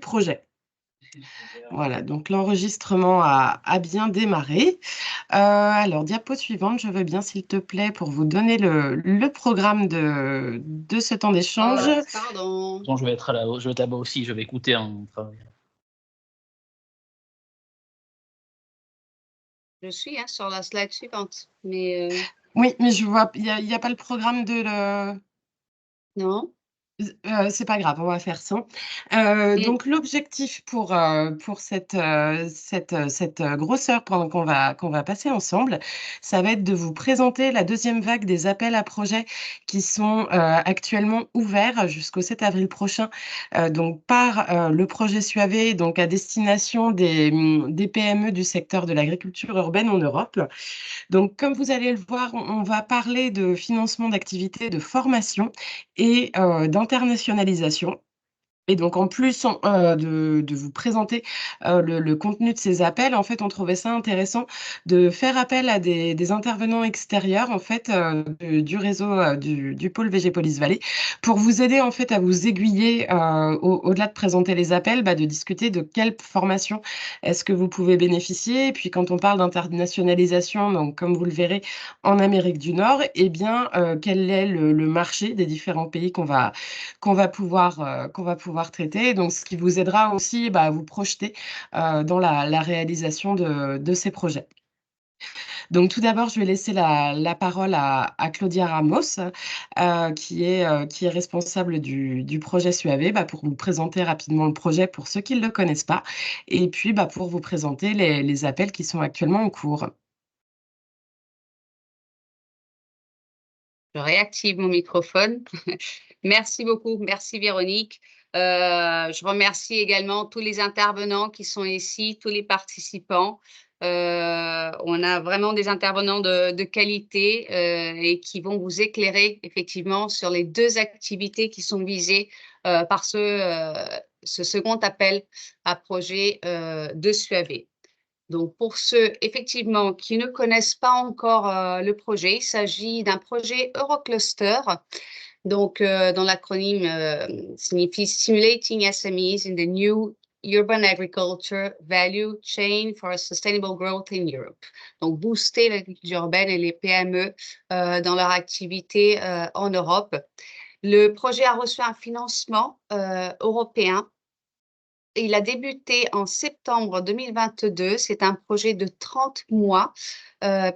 projet. Voilà, donc l'enregistrement a bien démarré. Alors, diapo suivante, je veux bien, s'il te plaît, pour vous donner le programme de ce temps d'échange. Pardon. Bon, je vais être là-bas aussi, je vais écouter en travaillant. Je suis sur la slide suivante, mais Oui, mais je vois, il y a pas le programme de le... non. C'est pas grave, on va faire sans. Donc l'objectif pour cette grosse heure pendant qu'on va passer ensemble, ça va être de vous présenter la deuxième vague des appels à projets qui sont actuellement ouverts jusqu'au 7 avril prochain, donc par le projet SUAV, donc à destination des PME du secteur de l'agriculture urbaine en Europe. Donc, comme vous allez le voir, on va parler de financement d'activités de formation et d'internationalisation. Et donc, en plus de vous présenter le contenu de ces appels, en fait, on trouvait ça intéressant de faire appel à des intervenants extérieurs, en fait, du réseau du pôle VG Police Valley, pour vous aider, en fait, à vous aiguiller, au-delà de présenter les appels, de discuter de quelle formation est-ce que vous pouvez bénéficier. Et puis, quand on parle d'internationalisation, donc, comme vous le verrez, en Amérique du Nord, eh bien, quel est le marché des différents pays qu'on va pouvoir traiter. Donc, ce qui vous aidera aussi à vous projeter dans la réalisation de ces projets. Donc, tout d'abord, je vais laisser la parole à Claudia Ramos, qui est responsable du projet SUAV, pour vous présenter rapidement le projet pour ceux qui ne le connaissent pas, et puis pour vous présenter les appels qui sont actuellement en cours. Je réactive mon microphone. Merci beaucoup. Merci Véronique. Je remercie également tous les intervenants qui sont ici, tous les participants. On a vraiment des intervenants de qualité et qui vont vous éclairer effectivement sur les deux activités qui sont visées par ce second appel à projet de SUAV. Donc, pour ceux, effectivement, qui ne connaissent pas encore le projet, il s'agit d'un projet Eurocluster. Donc, dans l'acronyme, signifie Stimulating SMEs in the New Urban Agriculture Value Chain for a Sustainable Growth in Europe. Donc, booster l'agriculture urbaine et les PME dans leur activité en Europe. Le projet a reçu un financement européen. Il a débuté en septembre 2022. C'est un projet de 30 mois,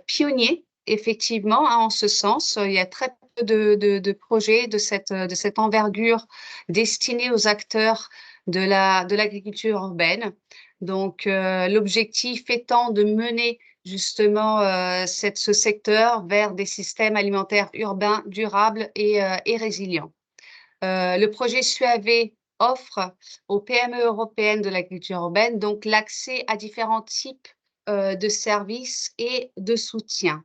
pionnier, effectivement, en ce sens. Il y a très peu de projets de cette envergure destinés aux acteurs de l'agriculture urbaine. Donc, l'objectif étant de mener justement ce secteur vers des systèmes alimentaires urbains durables et résilients. Le projet SUAV offre aux PME européennes de l'agriculture urbaine donc l'accès à différents types de services et de soutien.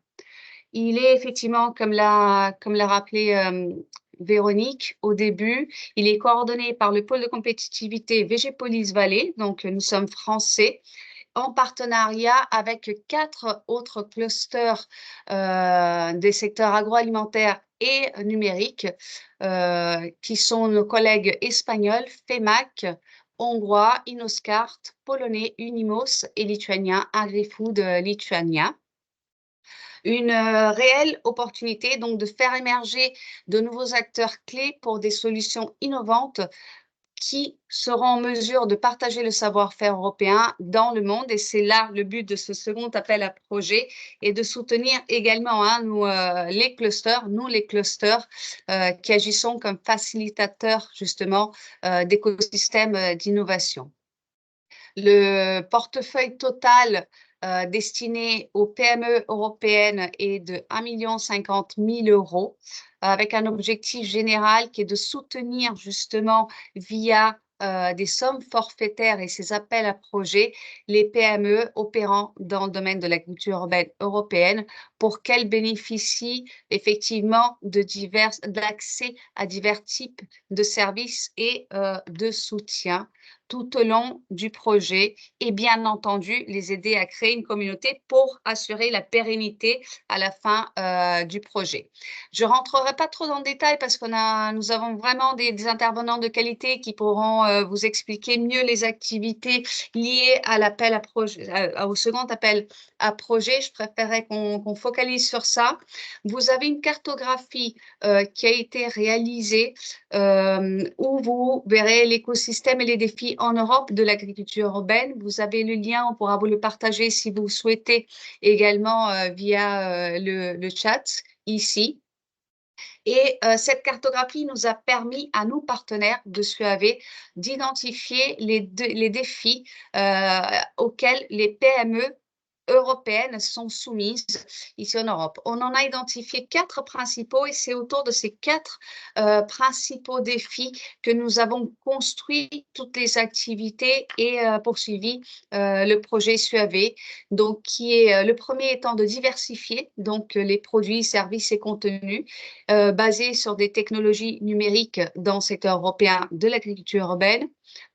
Il est effectivement, comme l'a rappelé Véronique au début, il est coordonné par le pôle de compétitivité VG Police Valley, donc nous sommes français, en partenariat avec 4 autres clusters des secteurs agroalimentaires et numériques, qui sont nos collègues espagnols, FEMAC, hongrois, Inoscart, polonais, Unimos et lituanien, AgriFood Lituania. Une réelle opportunité donc de faire émerger de nouveaux acteurs clés pour des solutions innovantes qui seront en mesure de partager le savoir-faire européen dans le monde. Et c'est là le but de ce second appel à projet et de soutenir également les clusters, qui agissons comme facilitateurs justement d'écosystèmes d'innovation. Le portefeuille total destiné aux PME européennes est de 1,05 million €, avec un objectif général qui est de soutenir justement via des sommes forfaitaires et ces appels à projets les PME opérant dans le domaine de l'agriculture urbaine européenne pour qu'elles bénéficient effectivement d'accès à divers types de services et de soutien tout au long du projet et bien entendu les aider à créer une communauté pour assurer la pérennité à la fin du projet. Je ne rentrerai pas trop dans le détail parce nous avons vraiment des intervenants de qualité qui pourront vous expliquer mieux les activités liées à l'appel à projet, au second appel à projet. Je préférerais qu'on focalise sur ça. Vous avez une cartographie qui a été réalisée où vous verrez l'écosystème et les défis en Europe de l'agriculture urbaine. Vous avez le lien, on pourra vous le partager si vous souhaitez également via le chat ici. Et cette cartographie nous a permis à nos partenaires de SUAV d'identifier les défis auxquels les PME européennes sont soumises ici en Europe. On en a identifié 4 principaux et c'est autour de ces 4 principaux défis que nous avons construit toutes les activités et poursuivi le projet SUAV. Donc, qui est le premier étant de diversifier donc les produits, services et contenus basés sur des technologies numériques dans le secteur européen de l'agriculture urbaine.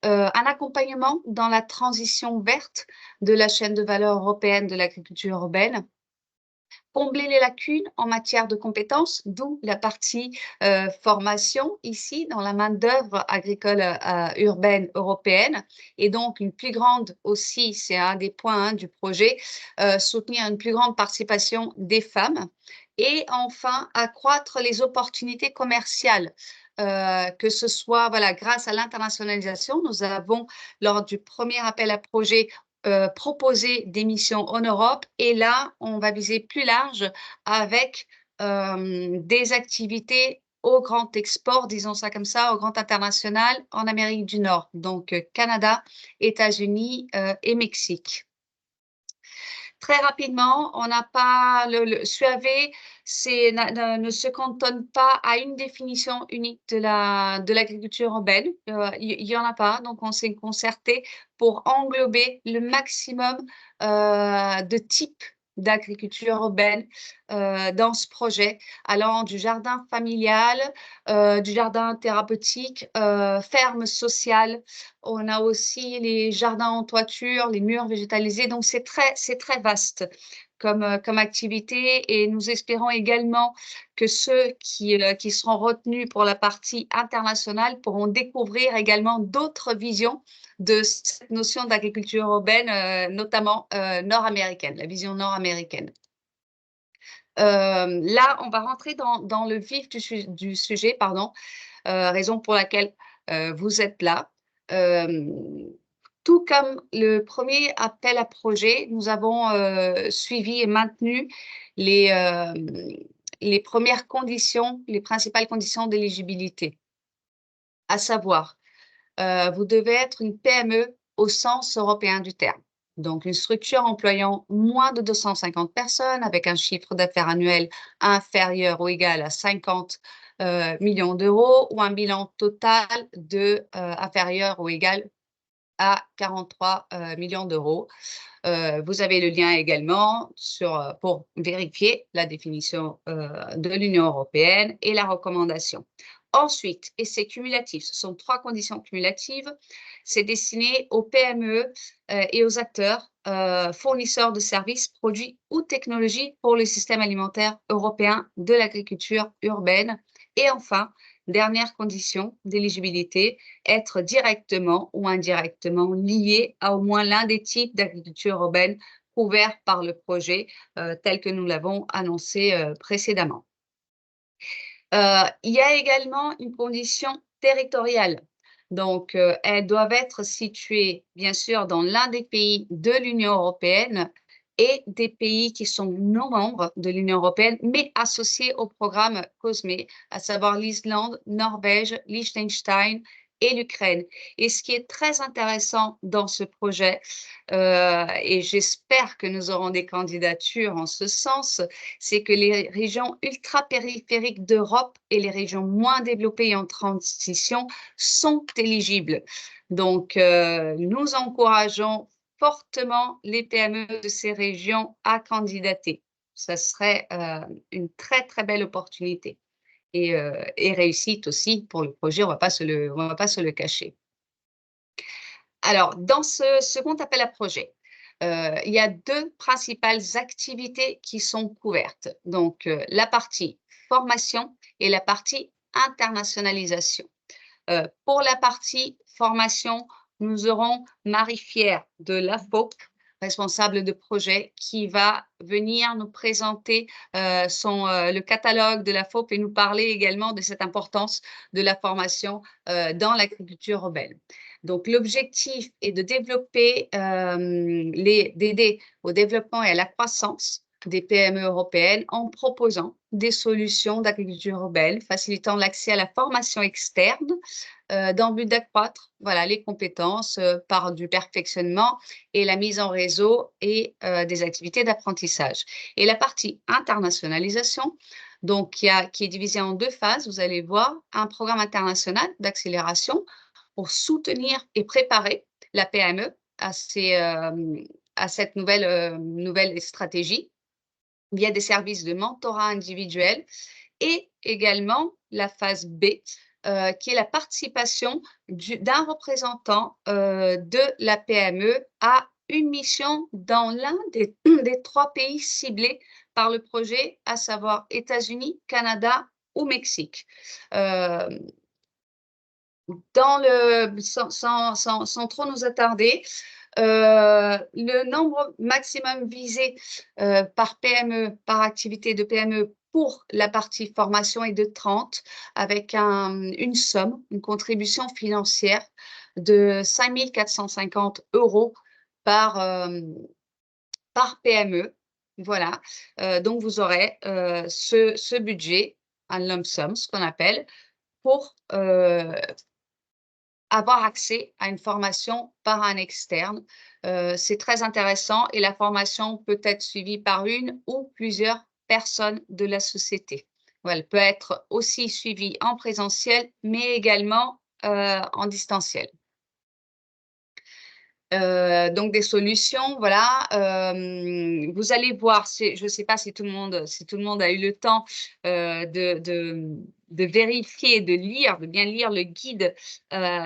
Un accompagnement dans la transition verte de la chaîne de valeur européenne de l'agriculture urbaine, combler les lacunes en matière de compétences, d'où la partie formation ici dans la main-d'œuvre agricole urbaine européenne, et donc une plus grande aussi, c'est un des points du projet, soutenir une plus grande participation des femmes, et enfin accroître les opportunités commerciales. Que ce soit grâce à l'internationalisation, nous avons lors du premier appel à projet proposer des missions en Europe et là, on va viser plus large avec des activités au grand export, disons ça comme ça, au grand international en Amérique du Nord, donc Canada, États-Unis et Mexique. Très rapidement, on n'a pas le SUAV ne se cantonne pas à une définition unique de l'agriculture urbaine. Il n'y en a pas, donc on s'est concerté pour englober le maximum de types d'agriculture urbaine dans ce projet, allant du jardin familial, du jardin thérapeutique, ferme sociale. On a aussi les jardins en toiture, les murs végétalisés. Donc, c'est très vaste comme activité et nous espérons également que ceux qui seront retenus pour la partie internationale pourront découvrir également d'autres visions de cette notion d'agriculture urbaine, notamment nord-américaine, la vision nord-américaine. Là, on va rentrer dans le vif du sujet, pardon, raison pour laquelle vous êtes là. Tout comme le premier appel à projet, nous avons suivi et maintenu les premières conditions, les principales conditions d'éligibilité. À savoir, vous devez être une PME au sens européen du terme. Donc, une structure employant moins de 250 personnes avec un chiffre d'affaires annuel inférieur ou égal à 50 millions d'euros ou un bilan total inférieur ou égal à 43 millions d'euros. Vous avez le lien également pour vérifier la définition de l'Union européenne et la recommandation. Ensuite, et c'est cumulatif, ce sont 3 conditions cumulatives, c'est destiné aux PME et aux acteurs fournisseurs de services, produits ou technologies pour le système alimentaire européen de l'agriculture urbaine. Et enfin, dernière condition d'éligibilité, être directement ou indirectement lié à au moins l'un des types d'agriculture urbaine couverts par le projet tel que nous l'avons annoncé précédemment. Il y a également une condition territoriale. Donc, elles doivent être situées, bien sûr, dans l'un des pays de l'Union européenne et des pays qui sont non membres de l'Union européenne, mais associés au programme COSME, à savoir l'Islande, Norvège, Liechtenstein et l'Ukraine. Et ce qui est très intéressant dans ce projet, et j'espère que nous aurons des candidatures en ce sens, c'est que les régions ultra-périphériques d'Europe et les régions moins développées et en transition sont éligibles. Donc, nous encourageons fortement les PME de ces régions à candidater. Ça serait une très, très belle opportunité et réussite aussi pour le projet, on ne va pas se le cacher. Alors, dans ce second appel à projet, il y a 2 principales activités qui sont couvertes. Donc, la partie formation et la partie internationalisation. Pour la partie formation, nous aurons Marie Fière de l'AFOP, responsable de projet, qui va venir nous présenter le catalogue de l'AFOP et nous parler également de cette importance de la formation dans l'agriculture urbaine. Donc, l'objectif est de développer, d'aider au développement et à la croissance des PME européennes en proposant des solutions d'agriculture urbaine, facilitant l'accès à la formation externe dans le but d'accroître voilà, les compétences par du perfectionnement et la mise en réseau et des activités d'apprentissage. Et la partie internationalisation, donc qui est divisée en 2 phases, vous allez voir, un programme international d'accélération pour soutenir et préparer la PME à cette nouvelle stratégie via des services de mentorat individuel et également la phase B, qui est la participation d'un représentant de la PME à une mission dans l'un des 3 pays ciblés par le projet, à savoir États-Unis, Canada ou Mexique. Sans trop nous attarder, le nombre maximum visé par PME, par activité de PME pour la partie formation est de 30, avec une somme, une contribution financière de 5 450 € par PME. Voilà, donc vous aurez ce budget, un lump sum, ce qu'on appelle, pour avoir accès à une formation par un externe. C'est très intéressant et la formation peut être suivie par une ou plusieurs personnes de la société. Elle peut être aussi suivie en présentiel, mais également en distanciel. Donc des solutions, voilà. Vous allez voir, je ne sais pas si tout le monde a eu le temps de vérifier, de bien lire le guide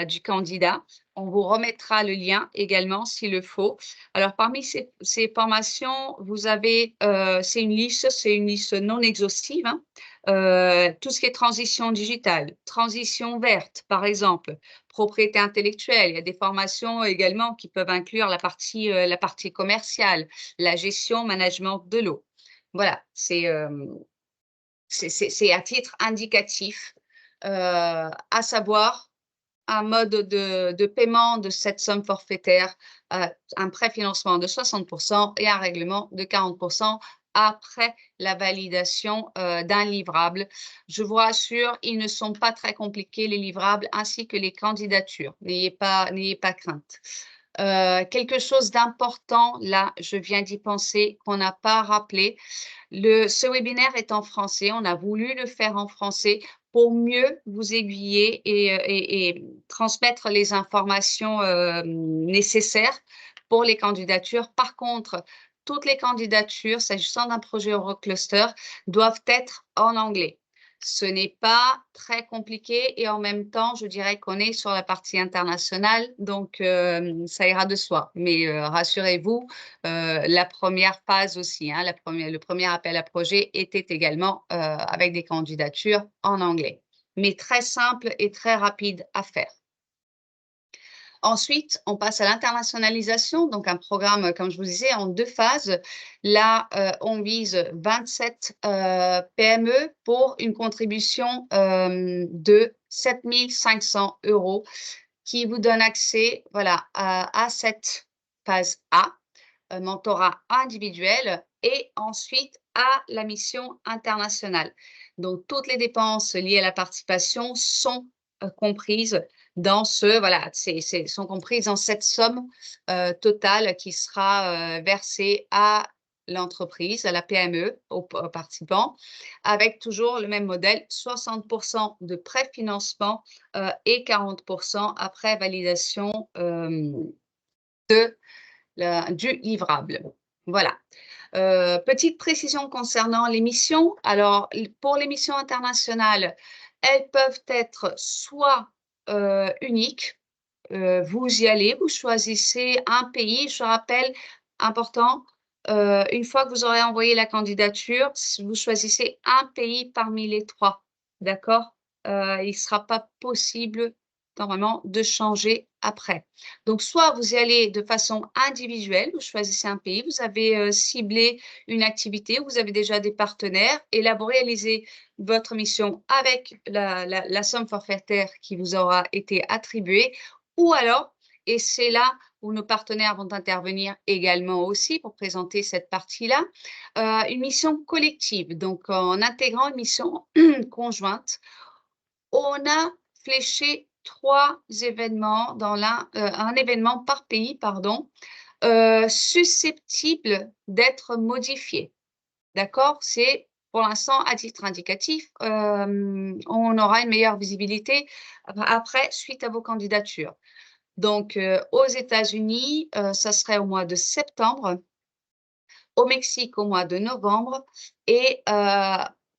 du candidat. On vous remettra le lien également s'il le faut. Alors parmi ces formations, vous avez, c'est une liste non exhaustive, hein. Tout ce qui est transition digitale, transition verte, par exemple, propriété intellectuelle. Il y a des formations également qui peuvent inclure la partie commerciale, la gestion, management de l'eau. Voilà, c'est à titre indicatif, à savoir un mode de paiement de cette somme forfaitaire, un préfinancement de 60% et un règlement de 40% après la validation d'un livrable. Je vous rassure, ils ne sont pas très compliqués, les livrables, ainsi que les candidatures. N'ayez pas crainte. Quelque chose d'important, là, je viens d'y penser, qu'on n'a pas rappelé. Ce webinaire est en français. On a voulu le faire en français pour mieux vous aiguiller et transmettre les informations nécessaires pour les candidatures. Par contre, toutes les candidatures, s'agissant d'un projet Eurocluster, doivent être en anglais. Ce n'est pas très compliqué et en même temps, je dirais qu'on est sur la partie internationale, donc ça ira de soi. Mais rassurez-vous, la première phase aussi, hein, le premier appel à projet était également avec des candidatures en anglais, mais très simple et très rapide à faire. Ensuite, on passe à l'internationalisation, donc un programme, comme je vous disais, en 2 phases. Là, on vise 27 PME pour une contribution de 7 500 € qui vous donne accès voilà, à cette phase A, mentorat individuel, et ensuite à la mission internationale. Donc, toutes les dépenses liées à la participation sont comprises dans sont comprises dans cette somme totale qui sera versée à l'entreprise, à la PME, aux participants, avec toujours le même modèle, 60% de préfinancement et 40% après validation du livrable. Voilà. Petite précision concernant les missions. Alors, pour les missions internationales, elles peuvent être soit uniques, vous y allez, vous choisissez un pays. Je rappelle, important, une fois que vous aurez envoyé la candidature, vous choisissez un pays parmi les 3, d'accord? Il ne sera pas possible, normalement, de changer après. Donc, soit vous y allez de façon individuelle, vous choisissez un pays, vous avez ciblé une activité, vous avez déjà des partenaires, et là, vous réalisez votre mission avec la somme forfaitaire qui vous aura été attribuée, ou alors, et c'est là où nos partenaires vont intervenir également aussi pour présenter cette partie-là, une mission collective, donc en intégrant une mission conjointe. On a fléché 3 événements dans un événement par pays, pardon, susceptible d'être modifié. D'accord? C'est pour l'instant à titre indicatif. On aura une meilleure visibilité après, suite à vos candidatures. Donc, aux États-Unis, ça serait au mois de septembre, au Mexique au mois de novembre et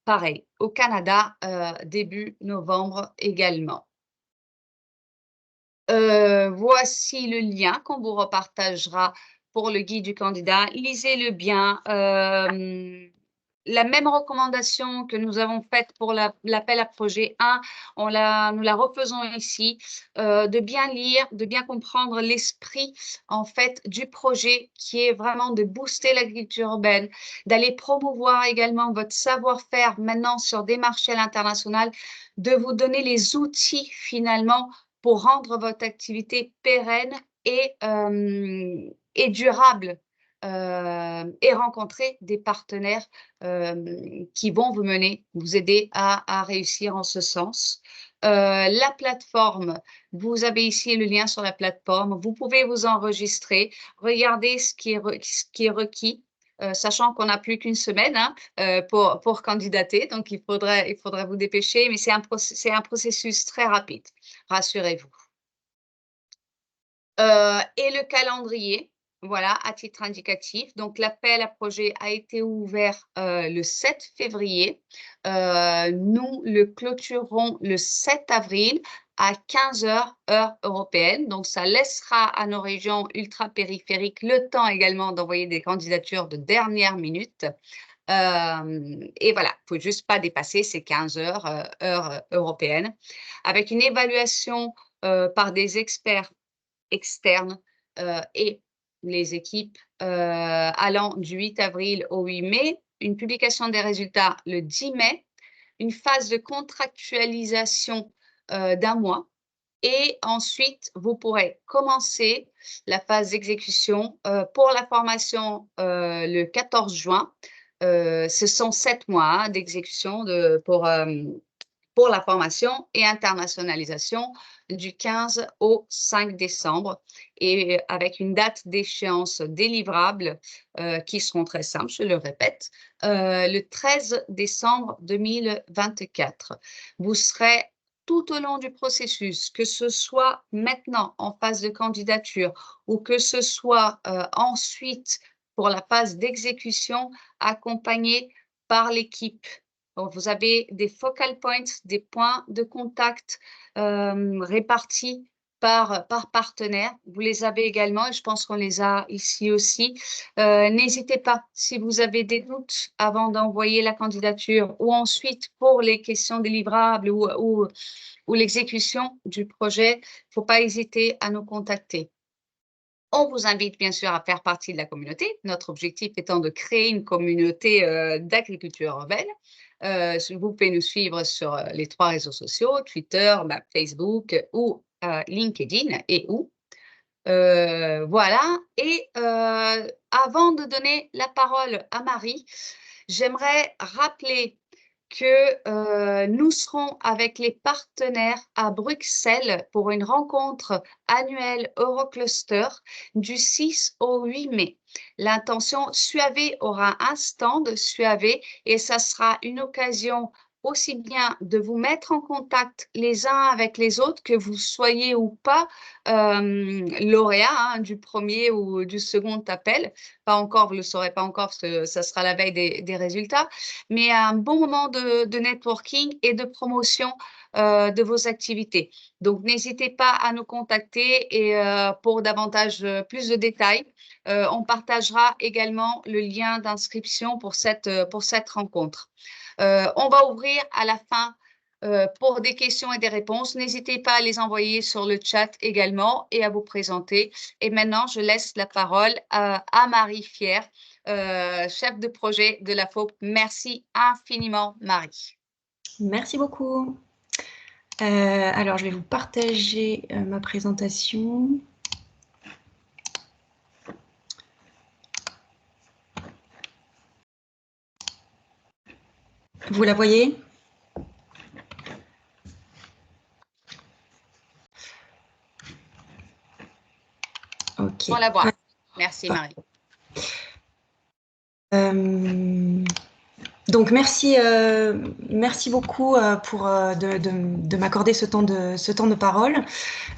pareil, au Canada, début novembre également. Voici le lien qu'on vous repartagera pour le guide du candidat. Lisez-le bien. La même recommandation que nous avons faite pour l'appel à projet 1, nous la refaisons ici, de bien lire, de bien comprendre l'esprit en fait du projet qui est vraiment de booster l'agriculture urbaine, d'aller promouvoir également votre savoir-faire maintenant sur des marchés à l'international, de vous donner les outils finalement pour rendre votre activité pérenne et durable et rencontrer des partenaires qui vont vous mener, vous aider à réussir en ce sens. La plateforme, vous avez ici le lien sur la plateforme. Vous pouvez vous enregistrer, regarder ce qui est requis. Sachant qu'on n'a plus qu'une semaine hein, pour candidater, donc il faudrait vous dépêcher, mais c'est un processus très rapide, rassurez-vous. Et le calendrier, voilà, à titre indicatif. Donc, l'appel à projet a été ouvert le 7 février. Nous le clôturerons le 7 avril à 15 h heure européenne. Donc, ça laissera à nos régions ultra-périphériques le temps également d'envoyer des candidatures de dernière minute. Et voilà, il ne faut juste pas dépasser ces 15 heures, heure européenne, avec une évaluation par des experts externes et les équipes allant du 8 avril au 8 mai, une publication des résultats le 10 mai, une phase de contractualisation d'1 mois et ensuite, vous pourrez commencer la phase d'exécution pour la formation le 14 juin. Ce sont 7 mois hein, d'exécution pour la formation et internationalisation du 15 au 5 décembre et avec une date d'échéance délivrable qui seront très simples, je le répète, le 13 décembre 2024. Vous serez tout au long du processus, que ce soit maintenant en phase de candidature ou que ce soit ensuite pour la phase d'exécution, accompagné par l'équipe. Donc, vous avez des focal points, des points de contact répartis par partenaire. Vous les avez également et je pense qu'on les a ici aussi. N'hésitez pas, si vous avez des doutes avant d'envoyer la candidature ou ensuite pour les questions délivrables ou l'exécution du projet, il ne faut pas hésiter à nous contacter. On vous invite bien sûr à faire partie de la communauté, notre objectif étant de créer une communauté d'agriculture urbaine. Vous pouvez nous suivre sur les 3 réseaux sociaux, Twitter, Facebook ou LinkedIn et où. Voilà. Et avant de donner la parole à Marie, j'aimerais rappeler que nous serons avec les partenaires à Bruxelles pour une rencontre annuelle Eurocluster du 6 au 8 mai. L'intention, Suave aura un stand Suave et ça sera une occasion aussi bien de vous mettre en contact les uns avec les autres, que vous soyez ou pas lauréat hein, du premier ou du second appel. Pas encore, vous ne le saurez pas encore parce que ça sera la veille des résultats, mais un bon moment de networking et de promotion de vos activités. Donc, n'hésitez pas à nous contacter et pour davantage, plus de détails. On partagera également le lien d'inscription pour cette rencontre. On va ouvrir à la fin pour des questions et des réponses. N'hésitez pas à les envoyer sur le chat également et à vous présenter. Et maintenant, je laisse la parole à Marie Fier, chef de projet de la FOP. Merci infiniment, Marie. Merci beaucoup. Alors, je vais vous partager ma présentation. Vous la voyez? Ok. On la voit. Merci, Marie. Donc merci beaucoup de m'accorder ce temps de parole.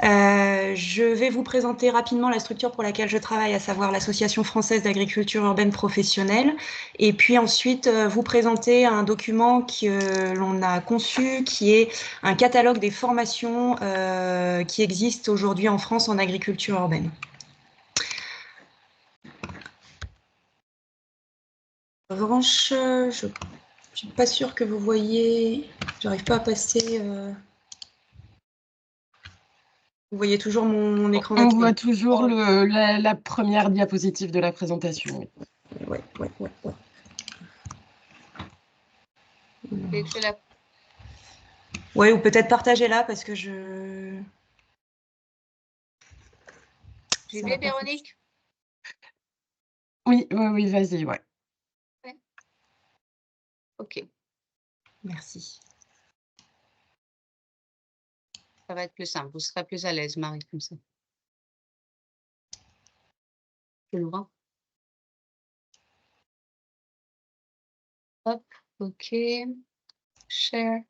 Je vais vous présenter rapidement la structure pour laquelle je travaille, à savoir l'Association française d'agriculture urbaine professionnelle, et puis ensuite vous présenter un document que l'on a conçu, qui est un catalogue des formations qui existent aujourd'hui en France en agriculture urbaine. En revanche, je ne suis pas sûre que vous voyez, j'arrive pas à passer. Vous voyez toujours mon écran d'accueil? On voit toujours la première diapositive de la présentation. Ouais. Ouais, ou peut-être partagez-la parce que je... J'y vais, Véronique? Oui, vas-y, ouais. Ok. Merci. Ça va être plus simple. Vous serez plus à l'aise, Marie, comme ça. Je l'ouvre. Hop, ok. Share.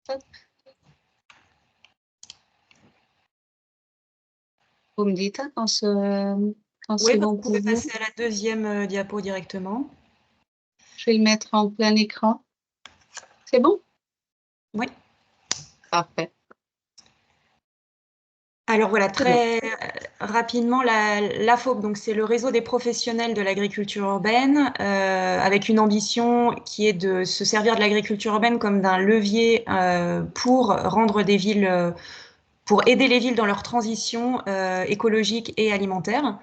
Hop. Vous me dites quand c'est Oui, bon vous pour pouvez vous. passer à la deuxième diapo directement. Je vais le mettre en plein écran. C'est bon? Oui. Parfait. Alors voilà, très rapidement, la FOP, donc c'est le réseau des professionnels de l'agriculture urbaine, avec une ambition qui est de se servir de l'agriculture urbaine comme d'un levier pour rendre des villes, pour aider les villes dans leur transition écologique et alimentaire,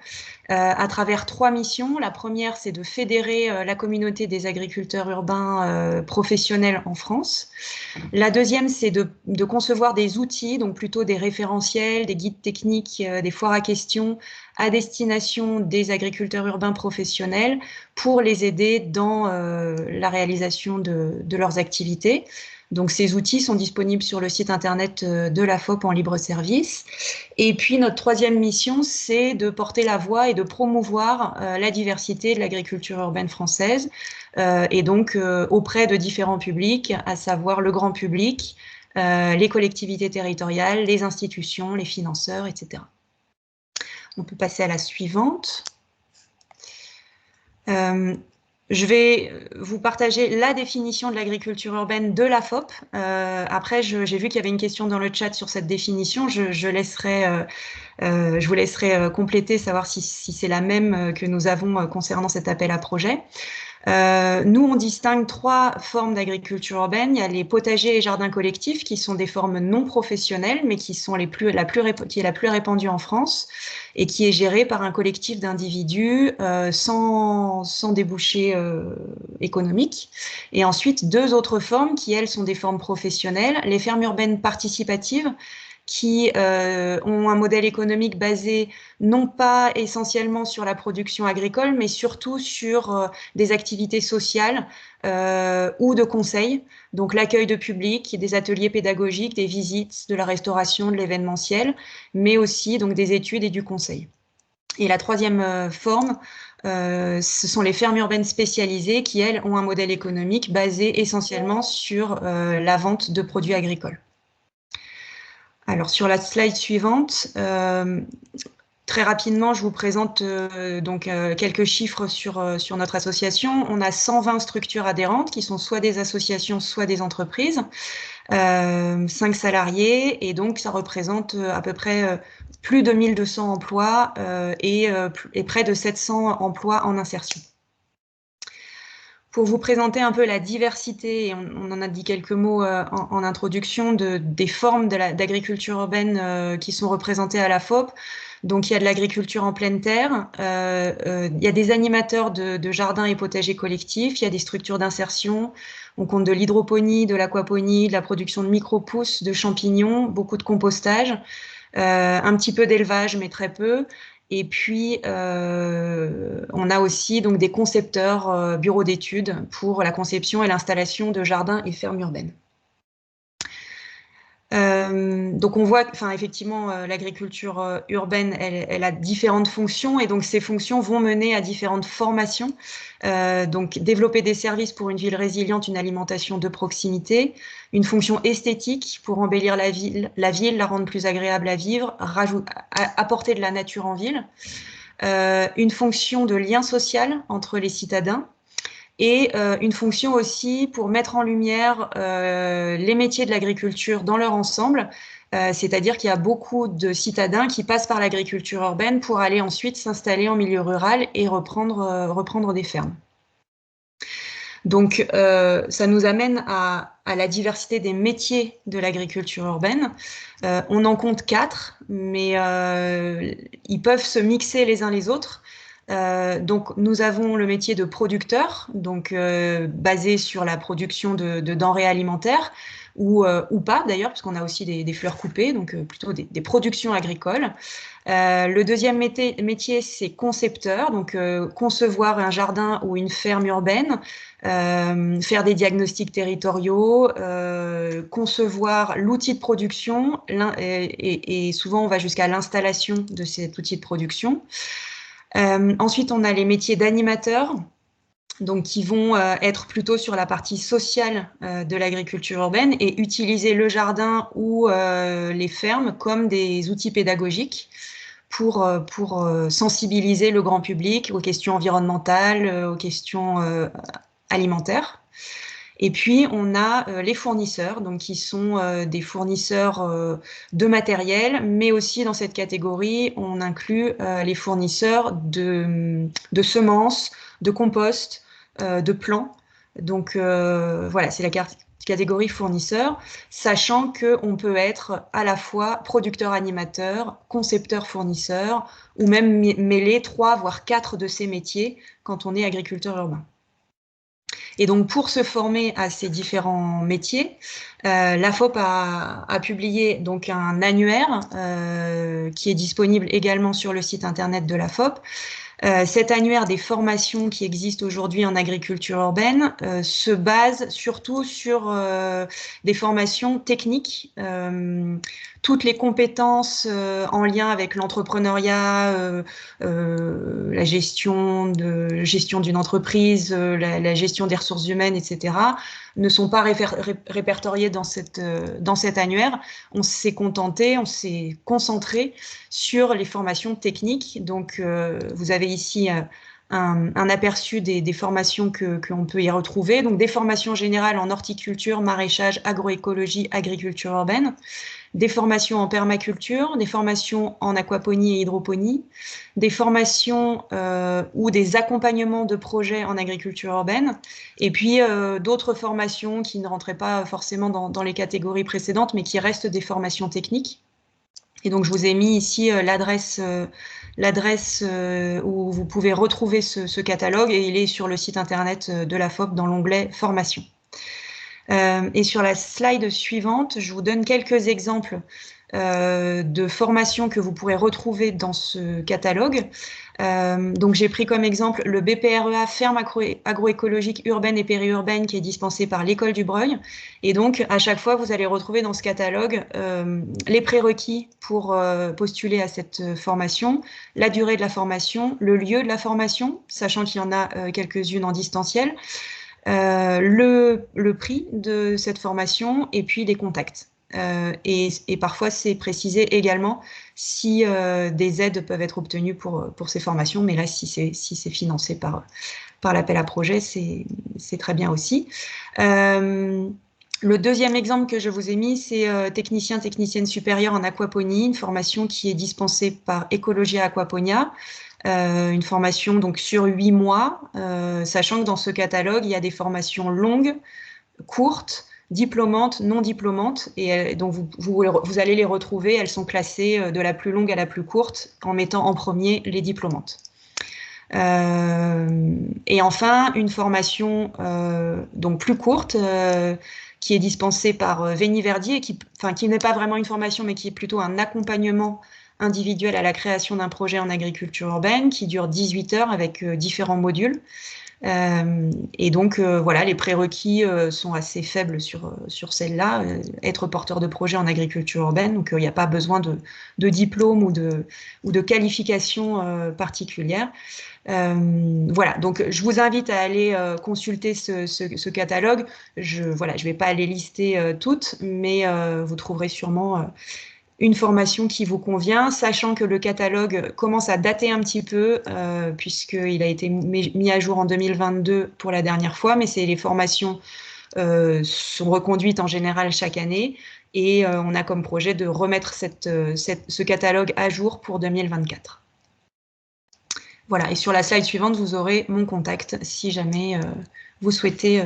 à travers 3 missions. La première, c'est de fédérer la communauté des agriculteurs urbains professionnels en France. La deuxième, c'est de concevoir des outils, donc plutôt des référentiels, des guides techniques, des foires à questions à destination des agriculteurs urbains professionnels pour les aider dans la réalisation de leurs activités. Donc ces outils sont disponibles sur le site internet de la FOP en libre service. Et puis notre troisième mission, c'est de porter la voix et de promouvoir la diversité de l'agriculture urbaine française, et donc auprès de différents publics, à savoir le grand public, les collectivités territoriales, les institutions, les financeurs, etc. On peut passer à la suivante. Je vais vous partager la définition de l'agriculture urbaine de la FOP. Après, j'ai vu qu'il y avait une question dans le chat sur cette définition. Je vous laisserai compléter, savoir si c'est la même que nous avons concernant cet appel à projet. Nous, on distingue 3 formes d'agriculture urbaine. Il y a les potagers et jardins collectifs, qui sont des formes non professionnelles, mais qui sont qui est la plus répandue en France et qui est gérée par un collectif d'individus sans débouché économique. Et ensuite, 2 autres formes qui, elles, sont des formes professionnelles. Les fermes urbaines participatives, qui ont un modèle économique basé non pas essentiellement sur la production agricole, mais surtout sur des activités sociales ou de conseil, donc l'accueil de public, des ateliers pédagogiques, des visites, de la restauration, de l'événementiel, mais aussi donc des études et du conseil. Et la troisième forme, ce sont les fermes urbaines spécialisées qui, elles, ont un modèle économique basé essentiellement sur la vente de produits agricoles. Alors, sur la slide suivante, Très rapidement, je vous présente quelques chiffres sur notre association. On a 120 structures adhérentes qui sont soit des associations, soit des entreprises, 5 salariés, et donc ça représente à peu près plus de 1200 emplois et près de 700 emplois en insertion. Pour vous présenter un peu la diversité, et on en a dit quelques mots en introduction, des formes d'agriculture urbaine qui sont représentées à la FOP. Donc il y a de l'agriculture en pleine terre, il y a des animateurs de jardins et potagers collectifs, il y a des structures d'insertion, on compte de l'hydroponie, de l'aquaponie, de la production de micro-pousses, de champignons, beaucoup de compostage, un petit peu d'élevage mais très peu. Et puis, on a aussi donc des concepteurs bureaux d'études pour la conception et l'installation de jardins et fermes urbaines. Donc on voit, effectivement, l'agriculture urbaine, elle a différentes fonctions, et donc ces fonctions vont mener à différentes formations. Donc développer des services pour une ville résiliente, une alimentation de proximité, une fonction esthétique pour embellir la ville, la rendre plus agréable à vivre, apporter de la nature en ville, une fonction de lien social entre les citadins, et une fonction aussi pour mettre en lumière les métiers de l'agriculture dans leur ensemble, c'est-à-dire qu'il y a beaucoup de citadins qui passent par l'agriculture urbaine pour aller ensuite s'installer en milieu rural et reprendre des fermes. Donc ça nous amène à la diversité des métiers de l'agriculture urbaine. On en compte 4, mais ils peuvent se mixer les uns les autres. Donc nous avons le métier de producteur, donc basé sur la production de denrées alimentaires, ou pas d'ailleurs, parce qu'on a aussi des fleurs coupées, donc plutôt des productions agricoles. Le deuxième métier, c'est concepteur, donc concevoir un jardin ou une ferme urbaine, faire des diagnostics territoriaux, concevoir l'outil de production, et souvent on va jusqu'à l'installation de cet outil de production. Ensuite, on a les métiers d'animateurs, donc qui vont être plutôt sur la partie sociale de l'agriculture urbaine et utiliser le jardin ou les fermes comme des outils pédagogiques pour sensibiliser le grand public aux questions environnementales, aux questions alimentaires. Et puis, on a les fournisseurs, donc qui sont des fournisseurs de matériel, mais aussi dans cette catégorie, on inclut les fournisseurs de semences, de compost, de plants. Donc, voilà, c'est la catégorie fournisseur, sachant qu'on peut être à la fois producteur-animateur, concepteur-fournisseur, ou même mêler 3 voire 4 de ces métiers quand on est agriculteur urbain. Et donc, pour se former à ces différents métiers, la FOP a publié donc un annuaire qui est disponible également sur le site internet de la FOP. Cet annuaire des formations qui existent aujourd'hui en agriculture urbaine se base surtout sur des formations techniques, toutes les compétences en lien avec l'entrepreneuriat, la gestion d'une entreprise, la gestion des ressources humaines, etc., ne sont pas répertoriées dans cet annuaire. On s'est concentré sur les formations techniques. Donc, vous avez ici un aperçu des formations qu'on peut y retrouver. Donc, des formations générales en horticulture, maraîchage, agroécologie, agriculture urbaine, des formations en permaculture, des formations en aquaponie et hydroponie, des formations ou des accompagnements de projets en agriculture urbaine, et puis d'autres formations qui ne rentraient pas forcément dans les catégories précédentes, mais qui restent des formations techniques. Et donc, je vous ai mis ici l'adresse où vous pouvez retrouver ce catalogue, et il est sur le site internet de la FOP dans l'onglet « Formation ». Et sur la slide suivante, je vous donne quelques exemples de formations que vous pourrez retrouver dans ce catalogue. Donc j'ai pris comme exemple le BPREA Ferme agroécologique urbaine et périurbaine qui est dispensé par l'École du Breuil. Et donc à chaque fois, vous allez retrouver dans ce catalogue les prérequis pour postuler à cette formation, la durée de la formation, le lieu de la formation, sachant qu'il y en a quelques-unes en distanciel, le prix de cette formation et puis les contacts. et parfois c'est précisé également si des aides peuvent être obtenues pour ces formations, mais là si c'est financé par l'appel à projet, c'est très bien aussi. Le deuxième exemple que je vous ai mis, c'est technicienne supérieure en aquaponie, une formation qui est dispensée par Ecologia Aquaponia, une formation donc sur 8 mois, sachant que dans ce catalogue, il y a des formations longues, courtes, diplômantes, non diplômantes, et donc vous allez les retrouver, elles sont classées de la plus longue à la plus courte, en mettant en premier les diplômantes. Et enfin, une formation donc plus courte qui est dispensée par Veni Verdi et qui n'est pas vraiment une formation, mais qui est plutôt un accompagnement individuel à la création d'un projet en agriculture urbaine qui dure 18 heures avec différents modules. Et donc, voilà, les prérequis sont assez faibles sur celle-là. Être porteur de projet en agriculture urbaine, donc il n'y a pas besoin de diplôme ou de qualification particulière. Voilà, donc je vous invite à aller consulter ce catalogue. Je vais pas les lister toutes, mais vous trouverez sûrement une formation qui vous convient, sachant que le catalogue commence à dater un petit peu, puisqu'il a été mis à jour en 2022 pour la dernière fois, mais les formations sont reconduites en général chaque année, et on a comme projet de remettre ce catalogue à jour pour 2024. Voilà, et sur la slide suivante, vous aurez mon contact si jamais vous souhaitez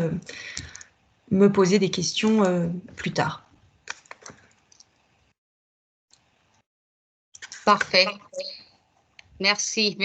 me poser des questions plus tard. Parfait. Merci.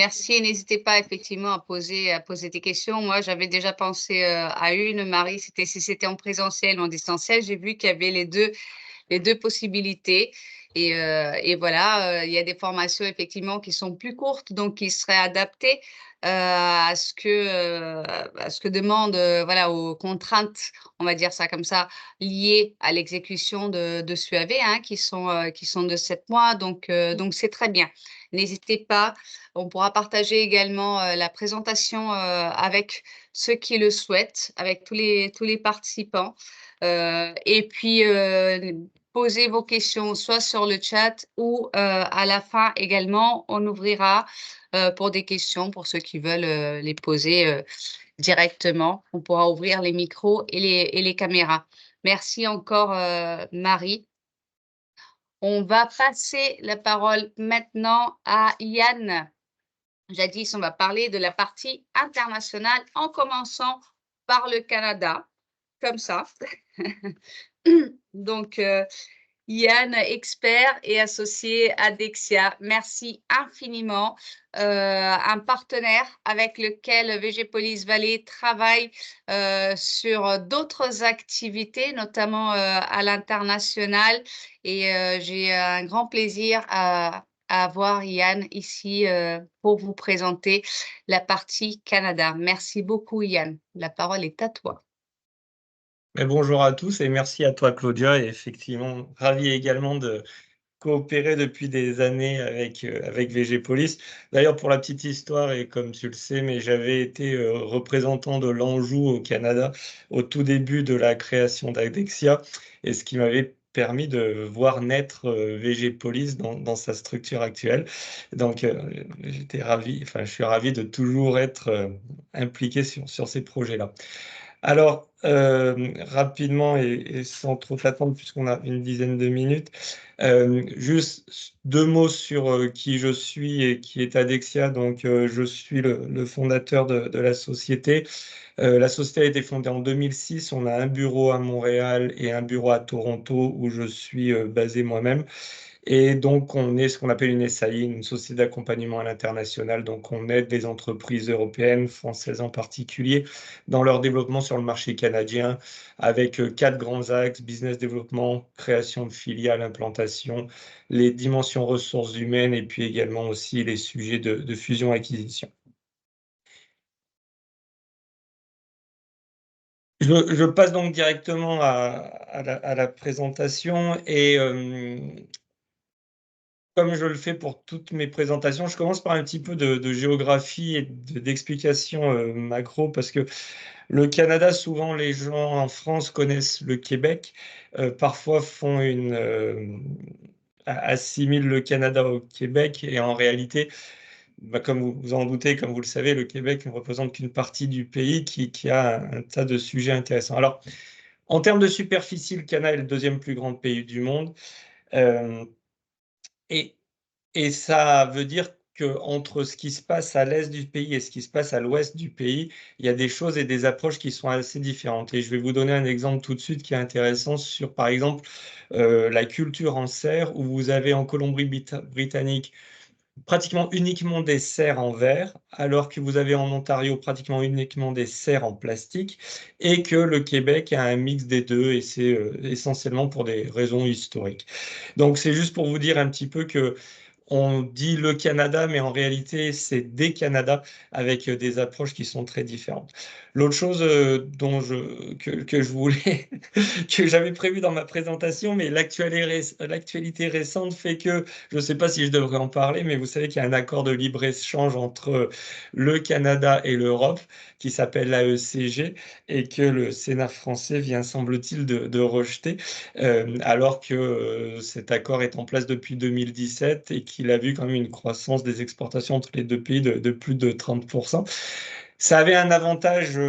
N'hésitez pas effectivement à poser des questions. Moi, j'avais déjà pensé à une, Marie, si c'était en présentiel ou en distanciel. J'ai vu qu'il y avait les deux possibilités. Et voilà, il y a des formations effectivement qui sont plus courtes, donc qui seraient adaptées à ce que demandent, voilà, aux contraintes, on va dire ça comme ça, liées à l'exécution de SUAV, hein, qui sont de 7 mois. Donc c'est très bien. N'hésitez pas. On pourra partager également la présentation avec ceux qui le souhaitent, avec tous les participants. Et puis, posez vos questions soit sur le chat ou à la fin également, on ouvrira pour des questions pour ceux qui veulent les poser directement. On pourra ouvrir les micros et les caméras. Merci encore, Marie. On va passer la parole maintenant à Yann. Jadis, on va parler de la partie internationale en commençant par le Canada, comme ça. Donc, Yann, expert et associé à Dexia, merci infiniment. Un partenaire avec lequel VG Police Vallée travaille sur d'autres activités, notamment à l'international. Et j'ai un grand plaisir à avoir Yann ici pour vous présenter la partie Canada. Merci beaucoup, Yann. La parole est à toi. Mais bonjour à tous et merci à toi, Claudia. Et effectivement, ravi également de coopérer depuis des années avec VG Police. D'ailleurs, pour la petite histoire, et comme tu le sais, mais j'avais été représentant de l'Anjou au Canada au tout début de la création d'Adexia, et ce qui m'avait permis de voir naître VG Police dans sa structure actuelle. Donc, je suis ravi de toujours être impliqué sur ces projets-là. Alors, rapidement et sans trop t'attendre, puisqu'on a une dizaine de minutes, juste 2 mots sur qui je suis et qui est Adexia. Donc, je suis le fondateur de la société. La société a été fondée en 2006. On a un bureau à Montréal et un bureau à Toronto où je suis basé moi-même. Et donc, on est ce qu'on appelle une SAI, une société d'accompagnement à l'international. Donc, on aide les entreprises européennes, françaises en particulier, dans leur développement sur le marché canadien, avec 4 grands axes: business développement, création de filiales, implantation, les dimensions ressources humaines, et puis également aussi les sujets de fusion-acquisition. Je passe donc directement à la présentation et comme je le fais pour toutes mes présentations, je commence par un petit peu de géographie et d'explication macro, parce que Le Canada, souvent les gens en France connaissent le Québec, parfois assimilent le Canada au Québec, et en réalité, comme vous vous en doutez, comme vous le savez, le Québec ne représente qu'une partie du pays qui a un tas de sujets intéressants. Alors, en termes de superficie, le Canada est le deuxième plus grand pays du monde. Euh, et, et ça veut dire qu'entre ce qui se passe à l'est du pays et ce qui se passe à l'ouest du pays, il y a des choses et des approches qui sont assez différentes. Et je vais vous donner un exemple tout de suite qui est intéressant sur, par exemple, la culture en serre, où vous avez en Colombie-Britannique pratiquement uniquement des serres en verre, alors que vous avez en Ontario pratiquement uniquement des serres en plastique, et que le Québec a un mix des deux, et c'est essentiellement pour des raisons historiques. Donc c'est juste pour vous dire un petit peu que on dit le Canada, mais en réalité, c'est des Canada avec des approches qui sont très différentes. L'autre chose que je voulais, que j'avais prévu dans ma présentation, mais l'actualité récente fait que je ne sais pas si je devrais en parler, mais vous savez qu'il y a un accord de libre-échange entre le Canada et l'Europe qui s'appelle l'AECG, et que le Sénat français vient, semble-t-il, de rejeter, alors que cet accord est en place depuis 2017 et qu'il a vu quand même une croissance des exportations entre les deux pays de plus de 30%. Ça avait un avantage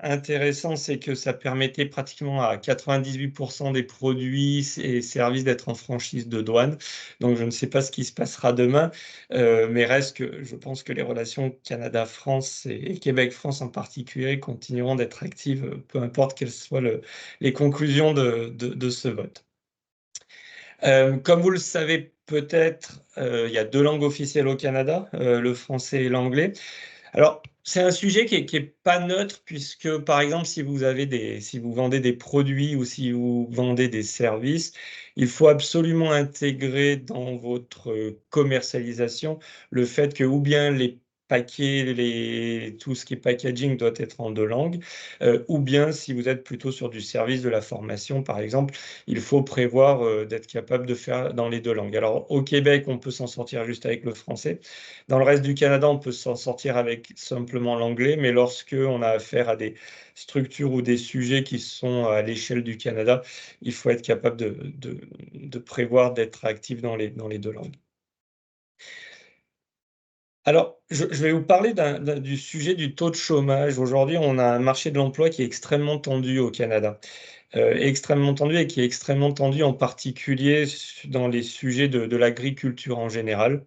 intéressant, c'est que ça permettait pratiquement à 98% des produits et services d'être en franchise de douane. Donc je ne sais pas ce qui se passera demain, mais reste que je pense que les relations Canada-France et Québec-France en particulier continueront d'être actives, peu importe quelles soient les conclusions de ce vote. Comme vous le savez peut-être, il y a deux langues officielles au Canada, le français et l'anglais. Alors, c'est un sujet qui est pas neutre, puisque par exemple, si vous vendez des produits ou si vous vendez des services, il faut absolument intégrer dans votre commercialisation le fait que ou bien les paquets, tout ce qui est packaging doit être en deux langues, ou bien si vous êtes plutôt sur du service de la formation, par exemple, il faut prévoir d'être capable de faire dans les deux langues. Alors, au Québec, on peut s'en sortir juste avec le français. Dans le reste du Canada, on peut s'en sortir avec simplement l'anglais, mais lorsque on a affaire à des structures ou des sujets qui sont à l'échelle du Canada, il faut être capable de prévoir d'être actif dans les deux langues. Alors, je vais vous parler du sujet du taux de chômage. Aujourd'hui, on a un marché de l'emploi qui est extrêmement tendu au Canada. Extrêmement tendu, et qui est extrêmement tendu en particulier dans les sujets de l'agriculture en général.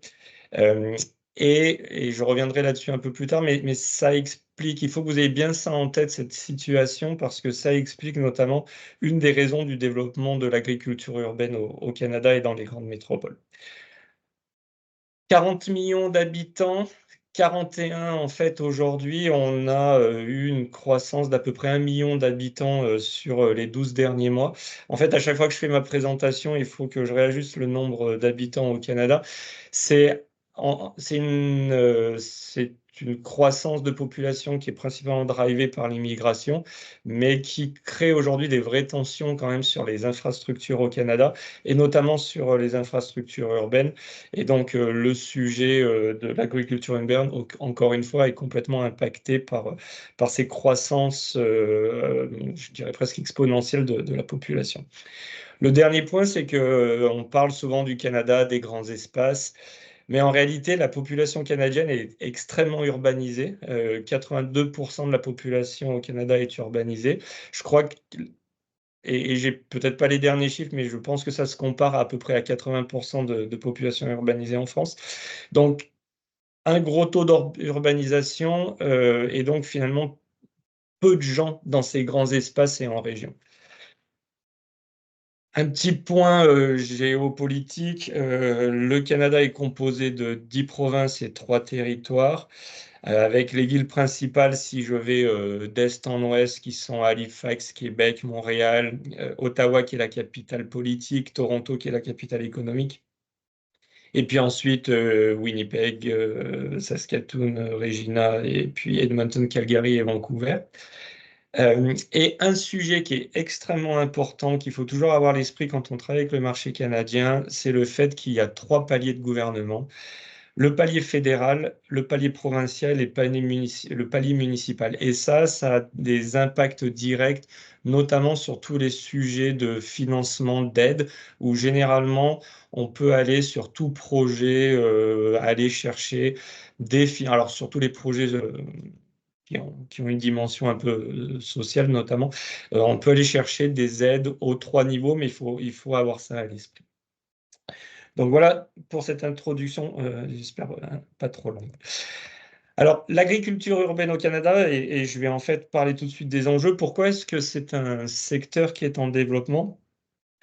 Euh, et je reviendrai là-dessus un peu plus tard, mais ça explique, il faut que vous ayez bien ça en tête, cette situation, parce que ça explique notamment une des raisons du développement de l'agriculture urbaine au Canada et dans les grandes métropoles. 40 millions d'habitants, 41 en fait aujourd'hui, on a eu une croissance d'à peu près 1 million d'habitants sur les 12 derniers mois. En fait, à chaque fois que je fais ma présentation, il faut que je réajuste le nombre d'habitants au Canada. C'est une croissance de population qui est principalement drivée par l'immigration, mais qui crée aujourd'hui des vraies tensions quand même sur les infrastructures au Canada, et notamment sur les infrastructures urbaines. Et donc, le sujet de l'agriculture urbaine, encore une fois, est complètement impacté par ces croissances, je dirais presque exponentielles de la population. Le dernier point, c'est qu'on parle souvent du Canada, des grands espaces. Mais en réalité, la population canadienne est extrêmement urbanisée. 82% de la population au Canada est urbanisée. Je crois que, et j'ai peut-être pas les derniers chiffres, mais je pense que ça se compare à peu près à 80% de population urbanisée en France. Donc, un gros taux d'urbanisation, et donc finalement peu de gens dans ces grands espaces et en région. Un petit point géopolitique, le Canada est composé de 10 provinces et 3 territoires, avec les villes principales, si je vais d'est en ouest, qui sont Halifax, Québec, Montréal, Ottawa qui est la capitale politique, Toronto qui est la capitale économique, et puis ensuite Winnipeg, Saskatoon, Regina, et puis Edmonton, Calgary et Vancouver. Et un sujet qui est extrêmement important, qu'il faut toujours avoir à l'esprit quand on travaille avec le marché canadien, c'est le fait qu'il y a 3 paliers de gouvernement. le palier fédéral, le palier provincial et le palier municipal. Et ça a des impacts directs, notamment sur tous les sujets de financement d'aide, où généralement, on peut aller sur tout projet, aller chercher alors sur tous les projets qui ont une dimension un peu sociale notamment, on peut aller chercher des aides aux 3 niveaux, mais il faut avoir ça à l'esprit. Donc voilà pour cette introduction, j'espère pas trop longue. Alors, l'agriculture urbaine au Canada, et je vais en fait parler tout de suite des enjeux. Pourquoi est-ce que c'est un secteur qui est en développement?